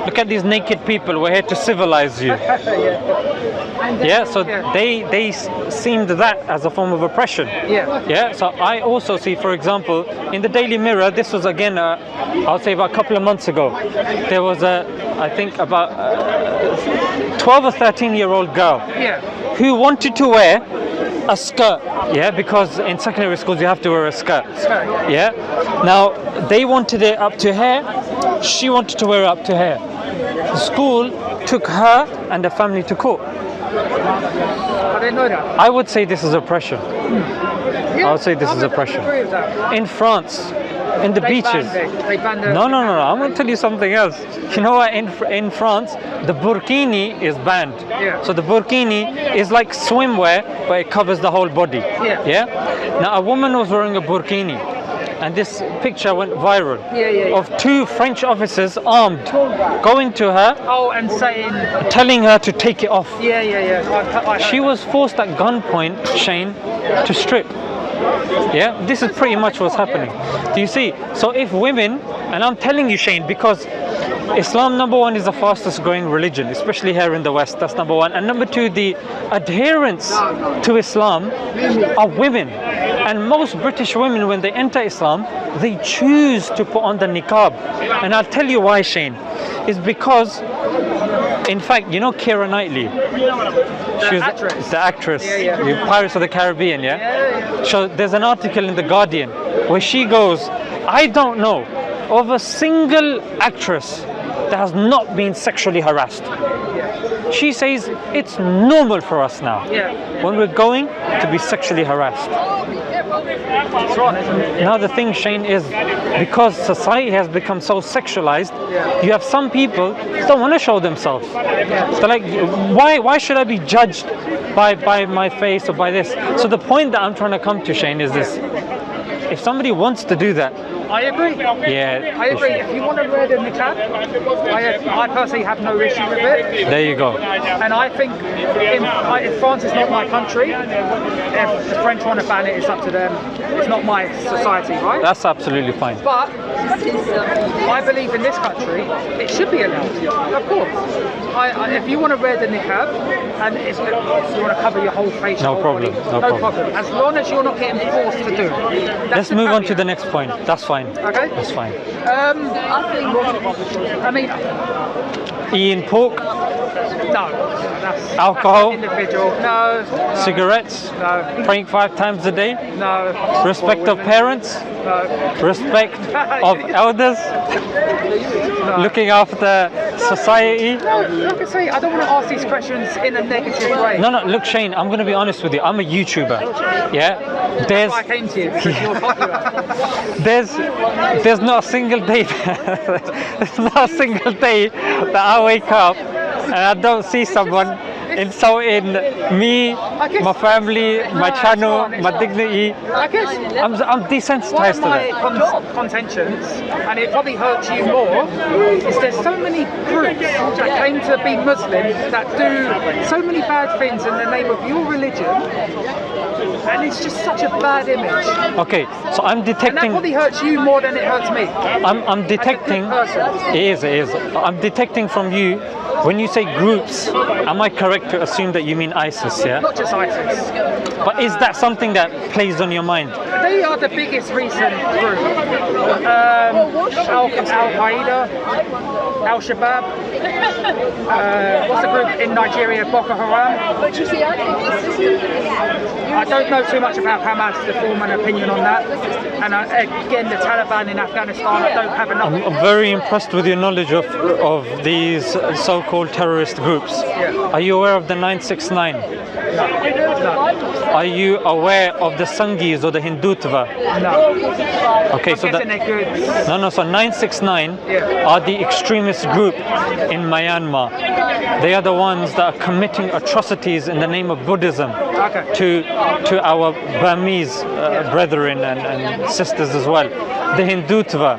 Look at these naked people, we're here to civilize you. Yeah, so they seemed that as a form of oppression. Yeah, so I also see, for example, in the Daily Mirror, this was again, I'll say about a couple of months ago, there was I think about 12 or 13-year-old girl who wanted to wear a skirt, yeah, because in secondary schools you have to wear a skirt. Yeah. Now they wanted it up to here, she wanted to wear it up to here. The school took her and the family to court. I didn't know that. I would say this is oppression. I would say this is oppression. Agree with that. In France, in the beaches. They banned it. No. I'm going to tell you something else. You know what? In France, the burkini is banned. Yeah. So the burkini is like swimwear, but it covers the whole body. Yeah. Now a woman was wearing a burkini, and this picture went viral of two French officers armed going to her. Oh, and saying. Telling her to take it off. Yeah. She was forced at gunpoint, Shane, to strip. Yeah, this is pretty much what's happening. Do you see? So if women, and I'm telling you, Shane, because Islam, number one, is the fastest growing religion, especially here in the West. That's number one. And number two, the adherents to Islam are women. And most British women, when they enter Islam, they choose to put on the niqab. And I'll tell you why, Shane. It's because, in fact, you know Keira Knightley? She's the actress. Yeah. Pirates of the Caribbean, yeah? So there's an article in The Guardian where she goes, I don't know of a single actress that has not been sexually harassed. She says it's normal for us now when we're going to be sexually harassed. Now the thing, Shane, is because society has become so sexualized, you have some people who don't want to show themselves. They're like, why should I be judged by my face or by this? So the point that I'm trying to come to, Shane, is this. If somebody wants to do that, I agree. Yeah. I agree. If you want to wear the niqab, I personally have no issue with it. There you go. And I think if France is not my country, if the French want to ban it, it's up to them. It's not my society, right? That's absolutely fine. But I believe in this country, it should be allowed. Of course. If you want to wear the niqab and if you want to cover your whole face, No problem. No problem. As long as you're not getting forced to do it. Let's move on to the next point. That's fine. Okay. That's fine. I mean, Eating pork, no. That's Alcohol? That's an individual. No. cigarettes, No. praying 5 times a day, No. respect of parents, No. respect of elders, looking after society. No, like I say, I don't want to ask these questions in a negative way. No, look, Shane, I'm going to be honest with you. I'm a YouTuber. Yeah? That's why I came to you, because you're popular. There's not a single day there's not a single day that I wake up and I don't see someone insulting me, my family, my channel, my dignity. I guess I'm desensitized to one that. of my contentions, and it probably hurts you more, is there's so many groups that claim to be Muslim that do so many bad things in the name of your religion, and it's just such a bad image. Okay, so I'm And that detecting. probably hurts you more than it hurts me. I'm detecting. person. It is. I'm detecting from you when you say groups. Am I correct to assume that you mean ISIS? Yeah. Not just ISIS. But is that something that plays on your mind? They are the biggest recent group. Al-Qaeda, Al-Shabaab. What's the group in Nigeria? Boko Haram. I don't know too much about Hamas to form an opinion on that. And again, the Taliban in Afghanistan, I don't have enough. I'm very impressed with your knowledge of these so-called terrorist groups. Yeah. Are you aware of the 969? No. Are you aware of the Sangis or the Hindutva? No. Okay, I'm so guessing that. they're good. No, so 969 Yeah. are the extremist group in Myanmar. They are the ones that are committing atrocities in the name of Buddhism Okay. to our Burmese brethren and sisters as well. The Hindutva.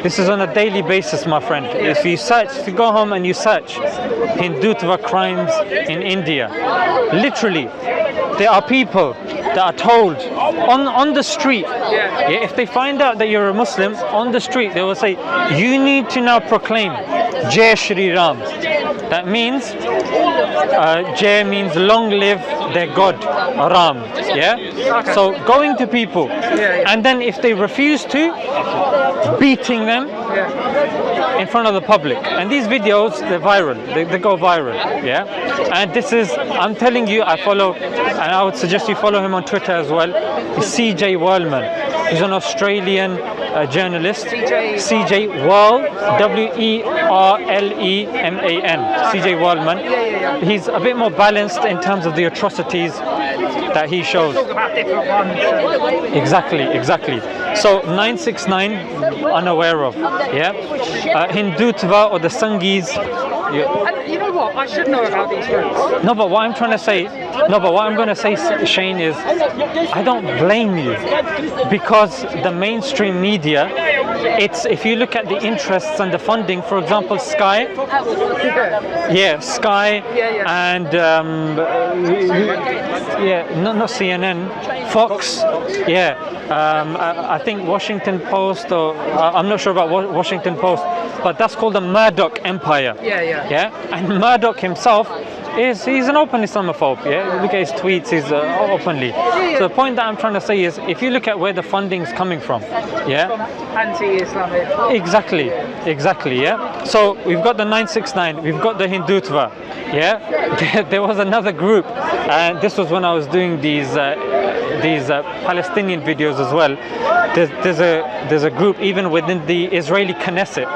This is on a daily basis, my friend. If you go home and you search Hindutva crimes in India, literally, there are people that are told on the street, if they find out that you're a Muslim, on the street, they will say, you need to now proclaim Jai Shri Ram. That means, Jai means long live their God, Ram. Yeah? Okay. So going to people, Yeah. and then if they refuse to, beating them Yeah. in front of the public. And these videos, they're viral. They go viral. Yeah. And this is, I'm telling you, I follow, and I would suggest you follow him on Twitter as well. He's CJ Wellman. He's an Australian journalist. CJ World, Werleman. CJ Wellman. He's a bit more balanced in terms of the atrocities that he shows. Talk about different ones. Exactly. So 969, unaware of. Yeah. Hindutva or the Sangis. And you know what? I should know about these groups. No, but what I'm trying to say, what I'm going to say, Shane, is I don't blame you, because the mainstream media, it's, if you look at the interests and the funding, for example, Sky, Sky, and not CNN, Fox, I think Washington Post, or I'm not sure about Washington Post, but that's called the Murdoch Empire. Yeah, and Murdoch himself he's an open Islamophobe. Yeah, look at his tweets. He's openly. So the point that I'm trying to say is, if you look at where the funding's coming from, Anti-Islamic. Exactly. Yeah. So we've got the 969. We've got the Hindutva. Yeah. There was another group, and this was when I was doing these Palestinian videos as well. There's a group even within the Israeli Knesset.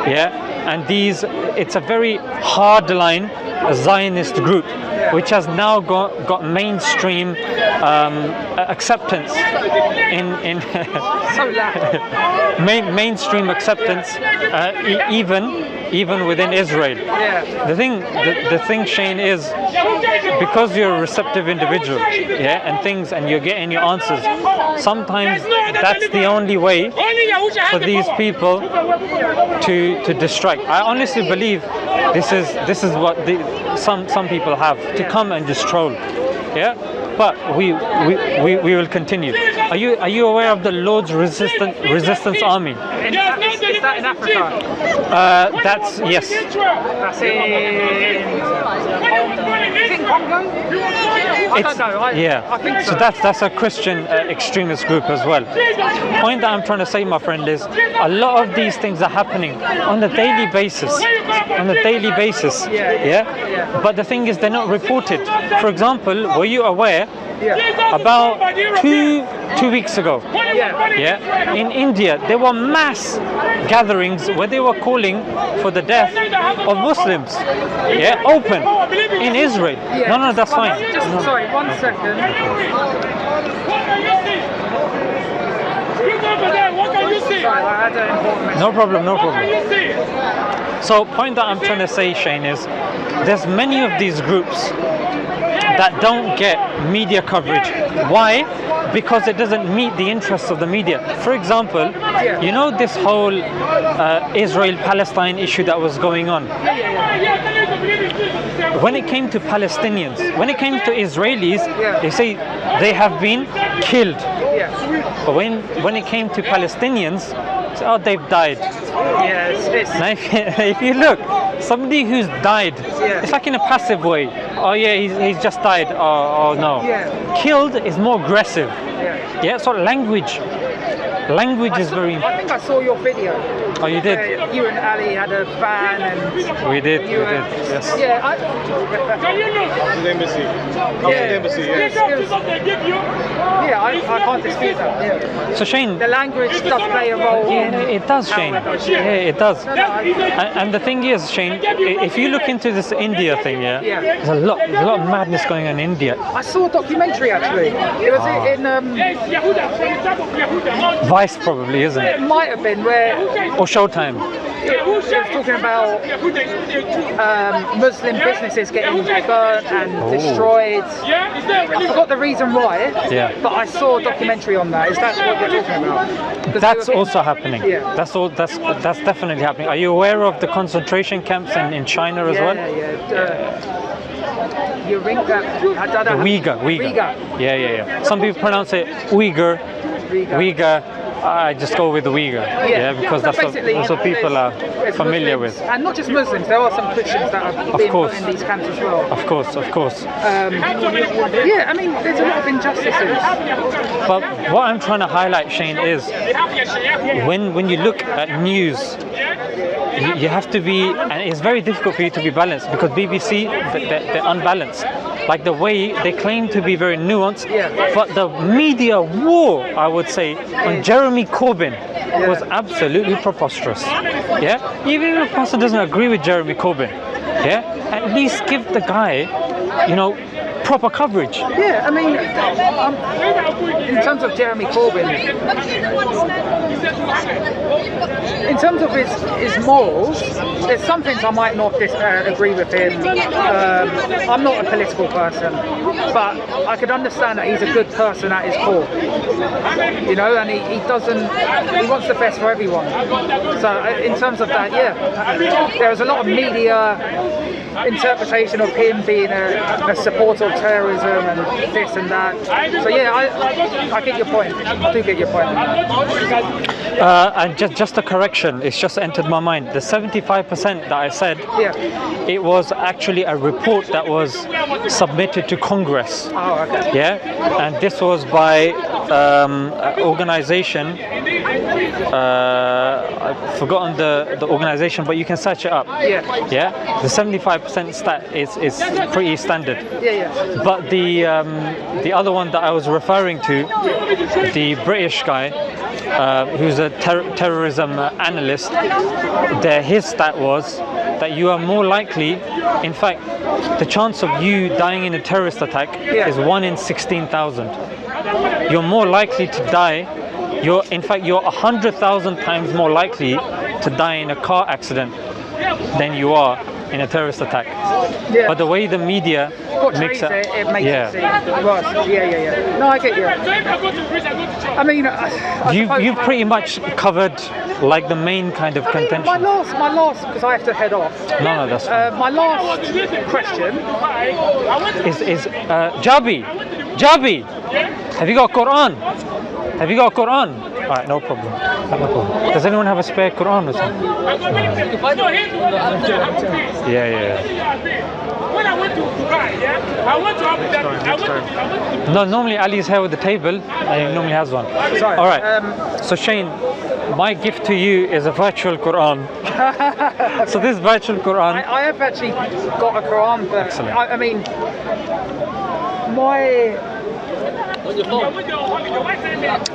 Yeah. And it's a very hardline Zionist group, which has now got mainstream acceptance in So loud. mainstream acceptance, even even within Israel. Yeah. The thing, Shane, is because you're a receptive individual, yeah, and you're getting your answers. Sometimes that's the only way for these people to distract. I honestly believe this is what some people have to come and just troll, yeah. But we will continue. Are you aware of the Lord's Resistance Army? Is that in Africa? That's yes. That's in Congo? I don't know. I think so. So that's a Christian extremist group as well. The point that I'm trying to say, my friend, is a lot of these things are happening on a daily basis. Yeah. But the thing is, they're not reported. For example, were you aware? About two weeks ago, yeah, in India there were mass gatherings where they were calling for the death of Muslims, yeah, open in Israel. No, that's fine. Sorry, 1 second. Sorry, I had an important message. No problem. So, point that I'm trying to say, Shane, is there's many of these groups that don't get media coverage. Why? Because it doesn't meet the interests of the media. For example, you know this whole Israel-Palestine issue that was going on. When it came to Palestinians, when it came to Israelis, they say they have been killed. But when it came to Palestinians, oh, they've died. Now, if you look, somebody who's died, it's like in a passive way. Oh yeah, he's just died. Oh no. Killed is more aggressive. Yeah. So language is very. I think I saw your video. Oh, you did? You and Ali had a van and. We did. Yes. Yeah. The embassy. The embassy. Yeah, I can't dispute that. Yeah. So Shane, the language does play a role. It does, Shane. Yeah, it does. And the thing is, Shane, if you look into this India thing, there's a lot of madness going on in India. I saw a documentary actually. It was in Vice, probably, isn't it? It might have been where. Or Showtime. It was talking about Muslim businesses getting burnt and destroyed. I forgot the reason why, but I saw a documentary on that. Is that what you're talking about? That's also happening. Yeah. That's definitely happening. Are you aware of the concentration camps in China as well? Uyghur. Yeah. Some people pronounce it Uyghur. I just go with the Uyghur, because that's what people are familiar Muslims, with. and not just Muslims. There are some Christians that are being put in these camps as well. Of course. Yeah, I mean, there's a lot of injustices. But what I'm trying to highlight, Shane, is when you look at news, you have to be, and it's very difficult for you to be balanced because BBC, they're unbalanced. Like the way they claim to be very nuanced, but the media war, I would say, on Jeremy Corbyn was absolutely preposterous. Yeah, even if a person doesn't agree with Jeremy Corbyn, at least give the guy, proper coverage. Yeah, I mean, in terms of Jeremy Corbyn, in terms of his morals, there's some things I might not agree with him. I'm not a political person, but I could understand that he's a good person at his core. And he wants the best for everyone. So in terms of that, there's a lot of media interpretation of him being a supporter of terrorism and this and that. So I get your point. I do get your point. And just a correction, it's just entered my mind. The 75% that I said, it was actually a report that was submitted to Congress. Oh, okay. Yeah, and this was by organization. I've forgotten the organization, but you can search it up. Yeah. The 75% stat is pretty standard. But the other one that I was referring to, the British guy, who's a terrorism analyst, his stat was that you are more likely, in fact, the chance of you dying in a terrorist attack is 1 in 16,000. You're more likely to die. You're 100,000 times more likely to die in a car accident than you are in a terrorist attack. Yeah. But the way the media makes Portrays it, it makes it seem worse. Yeah. No, I get you. I mean, you've pretty much covered like the main kind of contention. My last, because I have to head off. No, that's fine. My last question is Jabi, have you got Quran? Have you got Quran? Alright, no problem. Does anyone have a spare Quran or something? Yeah. When I went to Dubai, I went to Abu Dhabi. No, normally Ali's here with the table. He normally has one. Sorry. Alright, so Shane, my gift to you is a virtual Quran. So this virtual Quran. I have actually got a Quran, but Excellent. I mean,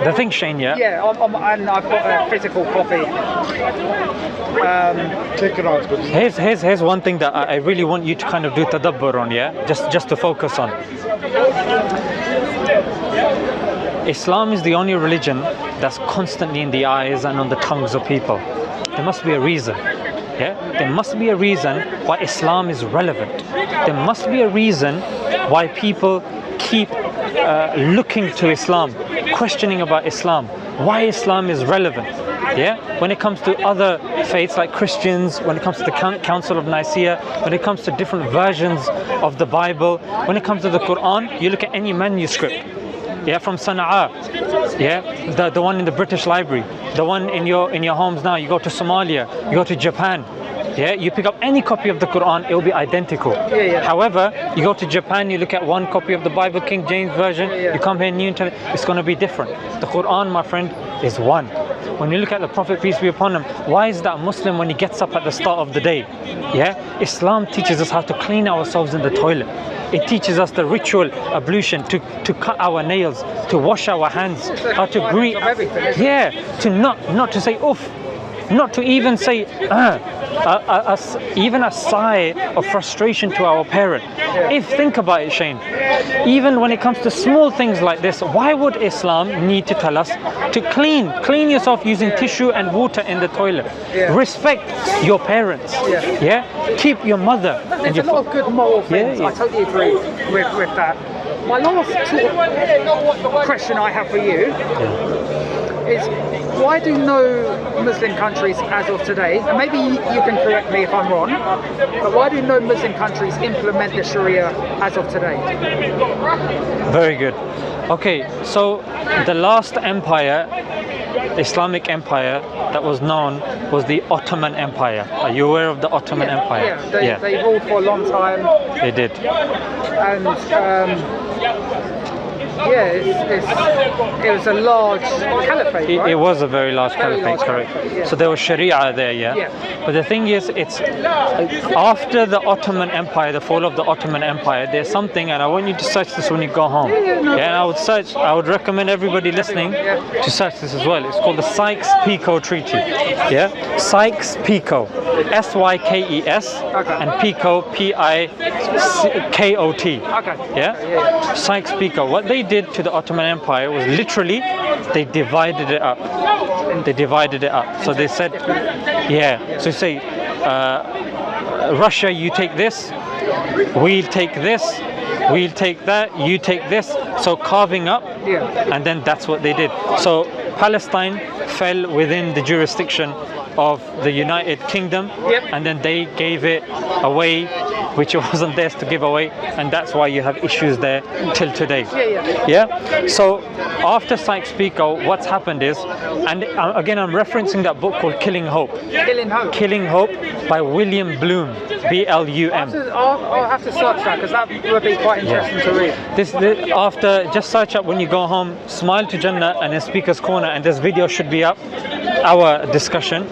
The thing, Shane, and I've got a physical copy. Here's one thing that I really want you to kind of do tadabbur on, just to focus on. Islam is the only religion that's constantly in the eyes and on the tongues of people. There must be a reason. There must be a reason why Islam is relevant. There must be a reason why people keep looking to Islam, questioning about Islam, why Islam is relevant. When it comes to other faiths like Christians, when it comes to the Council of Nicaea, when it comes to different versions of the Bible, when it comes to the Quran, you look at any manuscript, from Sana'a, the one in the British Library, the one in your homes now. You go to Somalia, you go to Japan. You pick up any copy of the Quran, it will be identical. However, you go to Japan, you look at one copy of the Bible, King James Version, you come here new, it's going to be different. The Quran, my friend, is one. When you look at the Prophet, peace be upon him, why is that a Muslim when he gets up at the start of the day? Islam teaches us how to clean ourselves in the toilet. It teaches us the ritual ablution, to cut our nails, to wash our hands, how to greet, to not to say oof, not to even say even a sigh of frustration to our parent. Think about it, Shane, even when it comes to small things like this, why would Islam need to tell us to clean yourself using tissue and water in the toilet? Respect your parents. Keep your mother. There's a lot of good moral things. I totally agree with that. My last question I have for you is, why do no Muslim countries as of today, and maybe you can correct me if I'm wrong, but why do no Muslim countries implement the Sharia as of today? Very good. Okay, so the last empire, Islamic empire that was known, was the Ottoman Empire. Are you aware of the Ottoman Empire? They ruled for a long time. They did. And it was a large caliphate, right? It was a very large caliphate, correct. So there was Sharia there, But the thing is, it's after the Ottoman Empire, the fall of the Ottoman Empire, there's something, and I want you to search this when you go home. And I would recommend everybody listening to search this as well. It's called the Sykes-Picot Treaty. Sykes-Picot. Sykes, and Picot, Pikot. Sykes-Picot. What they did to the Ottoman Empire was literally they divided it up. So they said, so say Russia, you take this, we'll take this, we'll take that, you take this. So carving up, and then that's what they did. So Palestine fell within the jurisdiction of the United Kingdom, and then they gave it away, which it wasn't theirs to give away, and that's why you have issues there till today. So after Sykes-Picot, what's happened is, and again I'm referencing that book called Killing Hope by William Bloom, B-L-U-M. I'll have to search that, because that would be quite interesting to read. This after, just search up when you go home, Smile to Jannah, and then Speaker's Corner, and this video should be up, our discussion.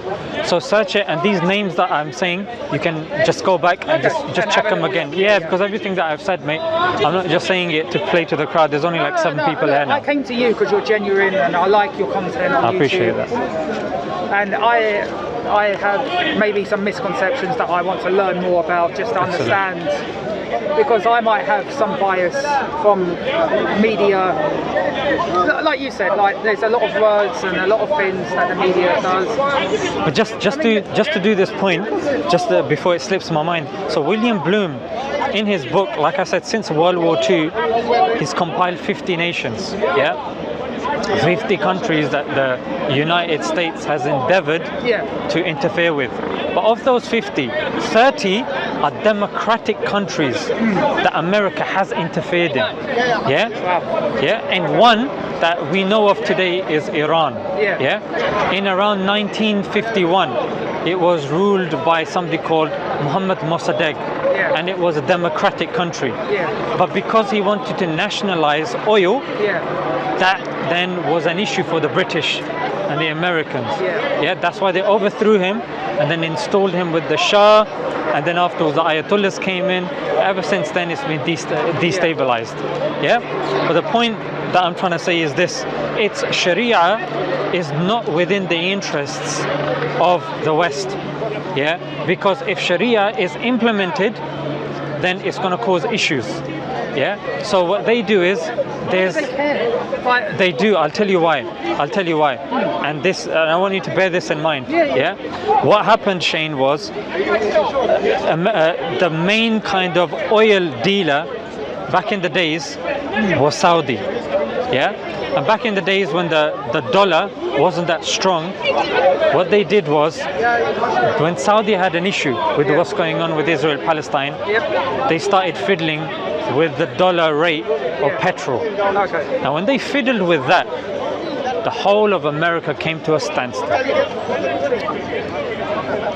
So search it, and these names that I'm saying, you can just go back and just check them again. Because everything that I've said, mate, I'm not just saying it to play to the crowd. There's only like 7 people here now. I came to you because you're genuine, and I like your content on YouTube. I appreciate that. And I have maybe some misconceptions that I want to learn more about, just to understand because I might have some bias from media. Like you said, like there's a lot of words and a lot of things that the media does. But just to do this point, before it slips my mind. So William Bloom, in his book, like I said, since World War II, he's compiled 50 nations. Yeah. 50 countries that the United States has endeavored to interfere with. But of those 50, 30 are democratic countries that America has interfered in. Yeah? Yeah? And one that we know of today is Iran. Yeah? In around 1951, it was ruled by somebody called Mohammad Mossadegh. And it was a democratic country. But because he wanted to nationalize oil, that then was an issue for the British and the Americans. That's why they overthrew him and then installed him with the Shah, and then afterwards the Ayatollahs came in. Ever since then it's been destabilized. But the point that I'm trying to say is this: it's Sharia is not within the interests of the West. Because if Sharia is implemented, then it's going to cause issues. So what they do is they do. I'll tell you why. And this, I want you to bear this in mind. What happened, Shane, was the main kind of oil dealer back in the days was Saudi. And back in the days when the dollar wasn't that strong, what they did was, when Saudi had an issue with what's going on with Israel-Palestine, they started fiddling with the dollar rate of petrol. Now when they fiddled with that, the whole of America came to a standstill.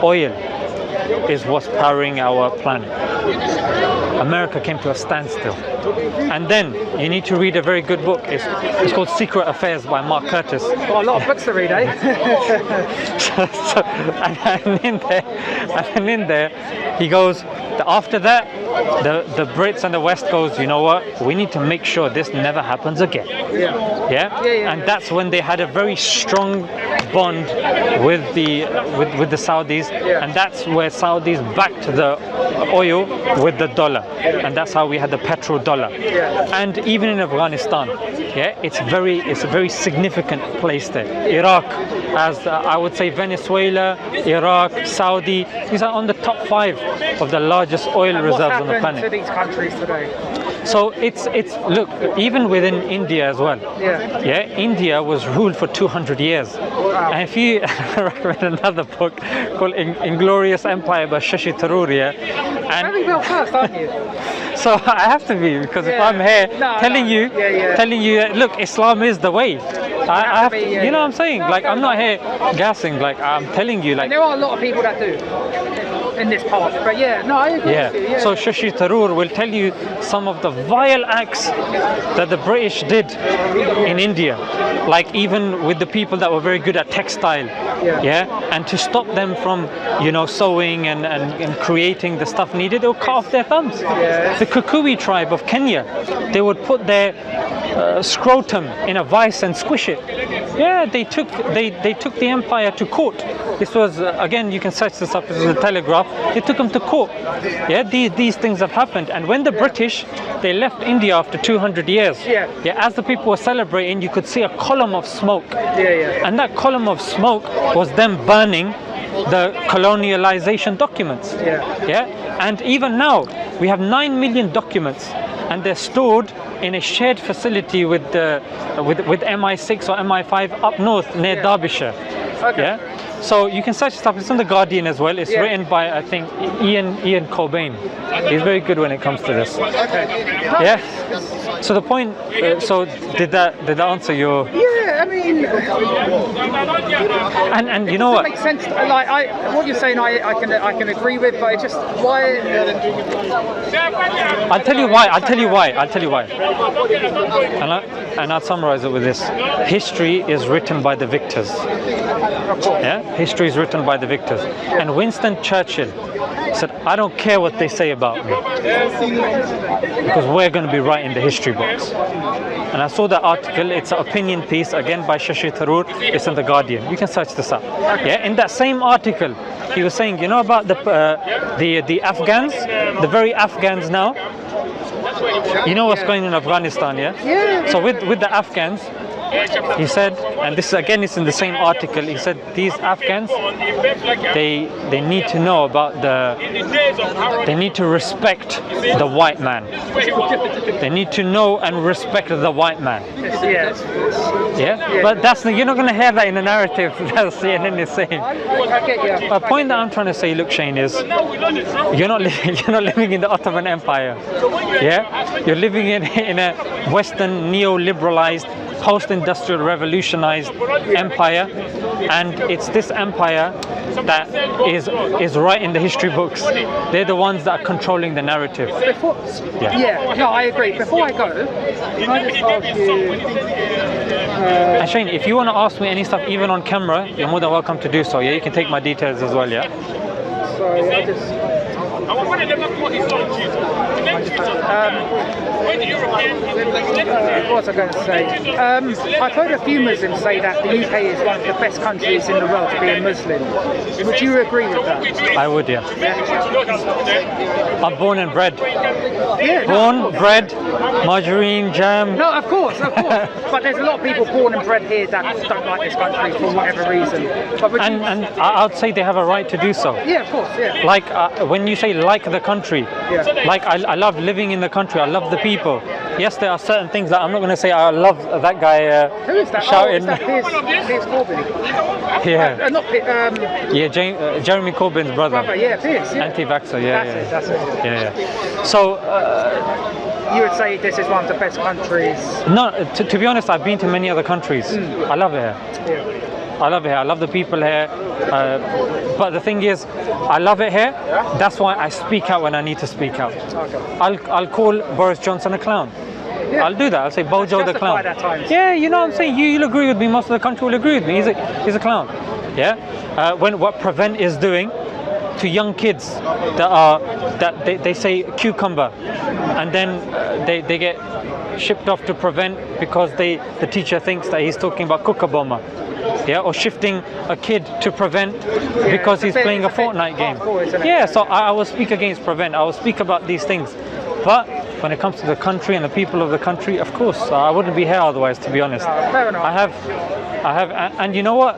Oil is what's powering our planet. America came to a standstill. And then you need to read a very good book. It's called Secret Affairs by Mark Curtis. Got a lot of books to read, eh? and in there, he goes, after that, the Brits and the West goes, you know what? We need to make sure this never happens again. And that's when they had a very strong bond with the Saudis, and that's where Saudis backed the oil with the dollar, and that's how we had the petrodollar. And even in Afghanistan, it's a very significant place there. Iraq, as I would say, Venezuela, Iraq, Saudi, these are on the top 5 of the largest oil reserves on the planet. To these countries today? So it's look, even within India as well. India was ruled for 200 years. And if you recommend another book called Inglorious Empire by Shashi Tharoor, very well versed, aren't you? So I have to be, because if I'm here telling you, look, Islam is the way. I have to, you know what I'm saying? Like, I'm not here gassing. Like, I'm telling you, like. And there are a lot of people that do in this part, but I agree with you. So Shashi Tharoor will tell you some of the vile acts that the British did in India, like even with the people that were very good at textile, and to stop them from, sewing and creating the stuff needed, they would cut off their thumbs. The Kikuyu tribe of Kenya, they would put their scrotum in a vice and squish it. They took the empire to court. This was again, you can search this up. This is a Telegraph. They took them to court. These things have happened. And when the British, they left India after 200 years. As the people were celebrating, you could see a column of smoke. And that column of smoke was them burning the colonialization documents. And even now, we have 9 million documents, and they're stored in a shared facility with MI6 or MI5 up north near Derbyshire. So you can search stuff. It's on The Guardian as well. It's written by, I think, Ian Cobain. He's very good when it comes to this. So the point. So did that answer your? I mean. And you know what? It makes sense. Like what you're saying, I can agree with, but it's just why. I'll tell you why. And I'll summarize it with this: history is written by the victors. History is written by the victors. And Winston Churchill said, I don't care what they say about me, because we're going to be right in the history books. And I saw that article. It's an opinion piece, again by Shashi Tharoor. It's in The Guardian. You can search this up. In that same article, he was saying, about the Afghans, the very Afghans now You know what's going on in Afghanistan, yeah? Yeah. So with the Afghans, he said, and this again is in the same article, he said these Afghans, they need to know about they need to respect the white man. They need to know and respect the white man. Yeah? But you're not going to hear that in the narrative that CNN is saying. I get you. A point that I'm trying to say, look, Shane, is you're not living in the Ottoman Empire. Yeah? You're living in a Western neo-liberalized, post-industrial revolutionized empire, and it's this empire that is right in the history books. They're the ones that are controlling the narrative. No, I agree. Before I go, can I just ask you? And Shane, if you want to ask me any stuff, even on camera, you're more than welcome to do so. Yeah, you can take my details as well. Yeah. Sorry, I just. What was I going to say? I've heard a few Muslims say that the UK is one of the best countries in the world to be a Muslim. Would you agree with that? I would, yeah. I'm born and bred. Yeah, Born, bred, margarine, jam. No, of course. But there's a lot of people born and bred here that don't like this country for whatever reason. But and I'd say they have a right to do so. Yeah, of course, yeah. Like when you say like the country, like I love living in the country, I love the people. Yes, there are certain things that I'm not going to say I love that guy Who is that? shouting. Oh, is that Piers Corbyn? Yeah. Not Jeremy Corbyn's brother. Yeah, Piers. Yeah. Anti-vaxxer, That's it. Yeah. So you would say this is one of the best countries? No, to be honest, I've been to many other countries. I love it here. Yeah. I love it here. I love the people here. But the thing is, I love it here. That's why I speak out when I need to speak out. Okay. I'll call Boris Johnson a clown. Yeah. I'll do that. I'll say Bojo the clown. At times. Yeah, you know what I'm saying? You'll agree with me. Most of the country will agree with me. He's a clown. Yeah. When what Prevent is doing to young kids that they say cucumber, and then they get shipped off to Prevent because the teacher thinks that he's talking about Kookaburra. Yeah, or shifting a kid to Prevent because he's playing a Fortnite game. Yeah, so I will speak against Prevent. I will speak about these things. But when it comes to the country and the people of the country, of course, I wouldn't be here otherwise, to be honest. Fair enough. I have, and you know what?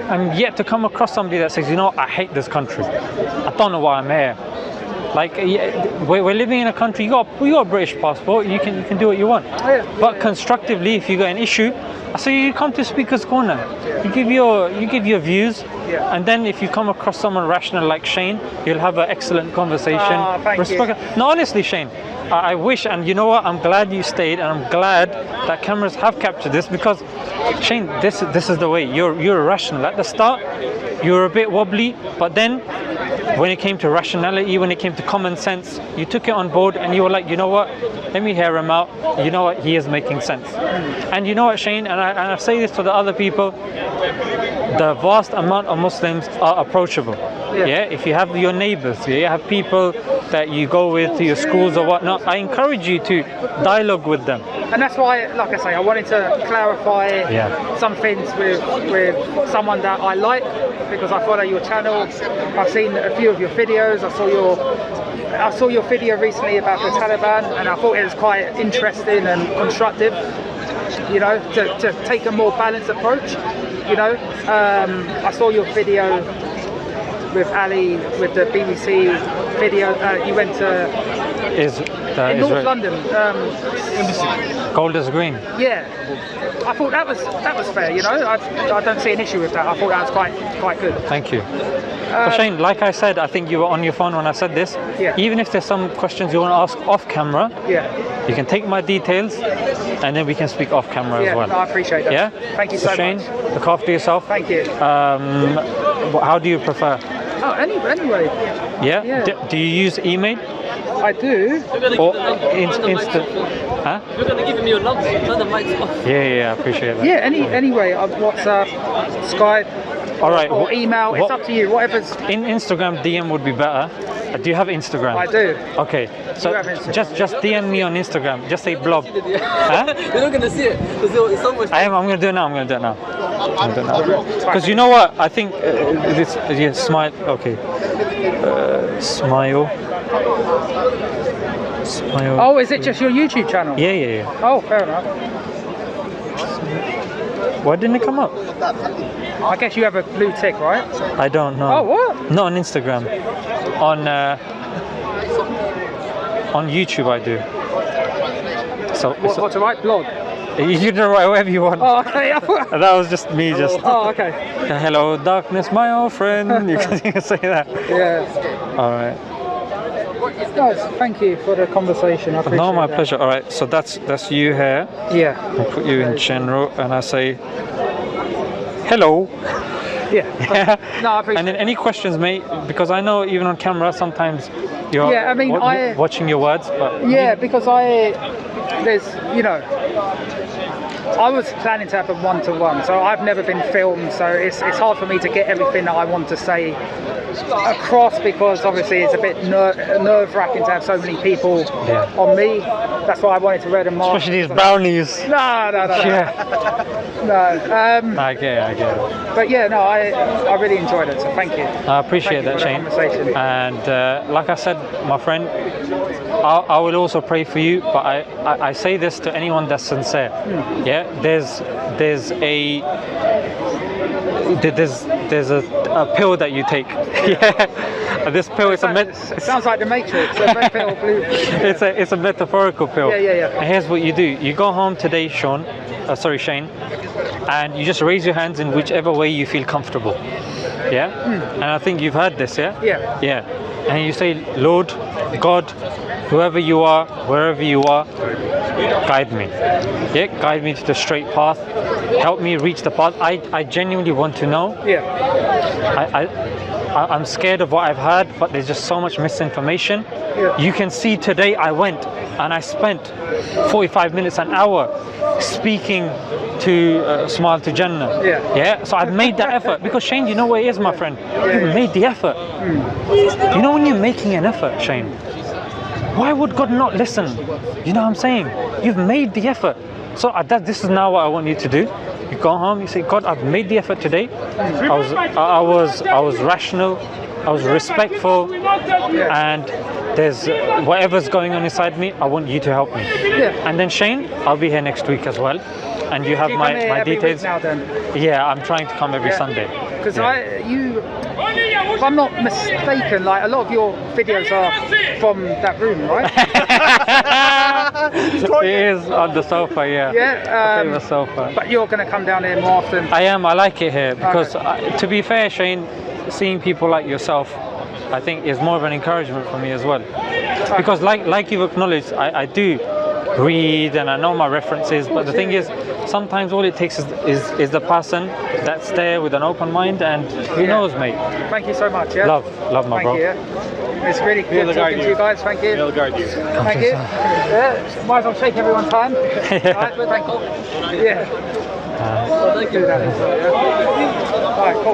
I'm yet to come across somebody that says, you know, I hate this country. I don't know why I'm here. Like, we're living in a country. You got a British passport. You can do what you want. But constructively, if you got an issue, so you come to Speaker's Corner. You give your views, and then if you come across someone rational like Shane, you'll have an excellent conversation. Thank you. No, honestly, Shane, I wish, and you know what? I'm glad you stayed, and I'm glad that cameras have captured this, because Shane, this is the way. You're rational. At the start, you were a bit wobbly, but then when it came to rationality, when it came to common sense, you took it on board, and you were like, you know what? Let me hear him out. You know what? He is making sense. And you know what, Shane? And I say this to the other people. The vast amount of Muslims are approachable. Yeah. If you have your neighbors, you have people that you go with to your schools or whatnot, I encourage you to dialogue with them. And that's why, like I say, I wanted to clarify some things with someone that I like, because I follow your channel. I've seen a few of your videos. I saw your video recently about the Taliban, and I thought it was quite interesting and constructive. You know, to take a more balanced approach. You know, I saw your video with Ali with the BBC video. You went to in North London. Golders Green. Yeah, I thought that was fair. You know, I don't see an issue with that. I thought that was quite good. Thank you. But Shane, like I said, I think you were on your phone when I said this. Yeah. Even if there's some questions you want to ask off camera, you can take my details, and then we can speak off camera as well. No, I appreciate that. Yeah. Thank you so Shane, much. look after yourself. Thank you. How do you prefer? Oh, anyway. Yeah. Do you use email? I do. Or instant? Huh? You're gonna give me your number. Turn the mics off. Yeah, I appreciate that. Yeah. Anyway, WhatsApp, Skype. All right. Or email. It's up to you. Whatever's. In Instagram, DM would be better. Do you have Instagram? I do. Okay. So just DM me on Instagram. Just say blob. Huh? You're not gonna see it. It's so much. I'm gonna do it now. Because you know what? I think smile. Okay. Smile. Smile. Oh, is it just your YouTube channel? Yeah. Oh, fair enough. Why didn't it come up? I guess you have a blue tick, right? I don't know. Oh, what? Not on Instagram. On YouTube I do. So What to write? Blog? you can write whatever you want. Oh, okay. That was just me just. Oh, okay. Hello darkness, my old friend. You can say that. Yeah. All right. Guys, thank you for the conversation. I appreciate No, my that. pleasure. All right. So that's you here. Yeah. I'll put you in general, and I say hello. Yeah. No, I appreciate And then any questions, mate? Because I know even on camera sometimes you're Yeah, I mean, watching your words, but Yeah, because I was planning to have a one-to-one, so I've never been filmed, so it's hard for me to get everything that I want to say across, because obviously it's a bit nerve-wracking to have so many people on me. That's why I wanted to wear the mask. especially these brownies. No. Yeah. No. I get it. But yeah, no, I really enjoyed it, so thank you. I appreciate Thank you that, for the Shane. conversation. And like I said, my friend, I will also pray for you, but I say this to anyone that's sincere. Yeah, there's a pill that you take. Yeah, this pill is It sounds like the Matrix. A red pill, blue. it's a metaphorical pill. Yeah. And here's what you do: you go home today, Shane, and you just raise your hands in whichever way you feel comfortable. Yeah, and I think you've heard this. Yeah. And you say, Lord God, whoever you are, wherever you are, guide me. Yeah, guide me to the straight path. Help me reach the path. I genuinely want to know. Yeah. I'm scared of what I've heard, but there's just so much misinformation. Yeah. You can see today I went and I spent 45 minutes, an hour speaking to Smile to Jannah. Yeah. So I've made that effort, because Shane, you know what it is, my friend? You've made the effort. You know when you're making an effort, Shane, why would God not listen? You know what I'm saying? You've made the effort. So this is now what I want you to do. You go home, you say, God, I've made the effort today. I was rational, I was respectful, and there's whatever's going on inside me, I want you to help me. Yeah. And then Shane, I'll be here next week as well. And you have You my come here every details. week now, then? Yeah, I'm trying to come every Sunday. Because if I'm not mistaken, like a lot of your videos are from that room, right? It is on the sofa, yeah. Yeah. The sofa. But you're going to come down here more often. I am. I like it here because, to be fair, Shane, seeing people like yourself, I think is more of an encouragement for me as well. Because, like you've acknowledged, I do read and I know my references, but the thing is, sometimes all it takes is the person that's there with an open mind, and who knows, mate. Thank you so much. Yeah. Love, my Thank bro. you. Yeah. It's really good talking to you guys. Thank you. He'll guide you. Thank you. Yeah. Might as well shake everyone's hand. Right, but thank you. Yeah. Thank you. Do that. All right, cool.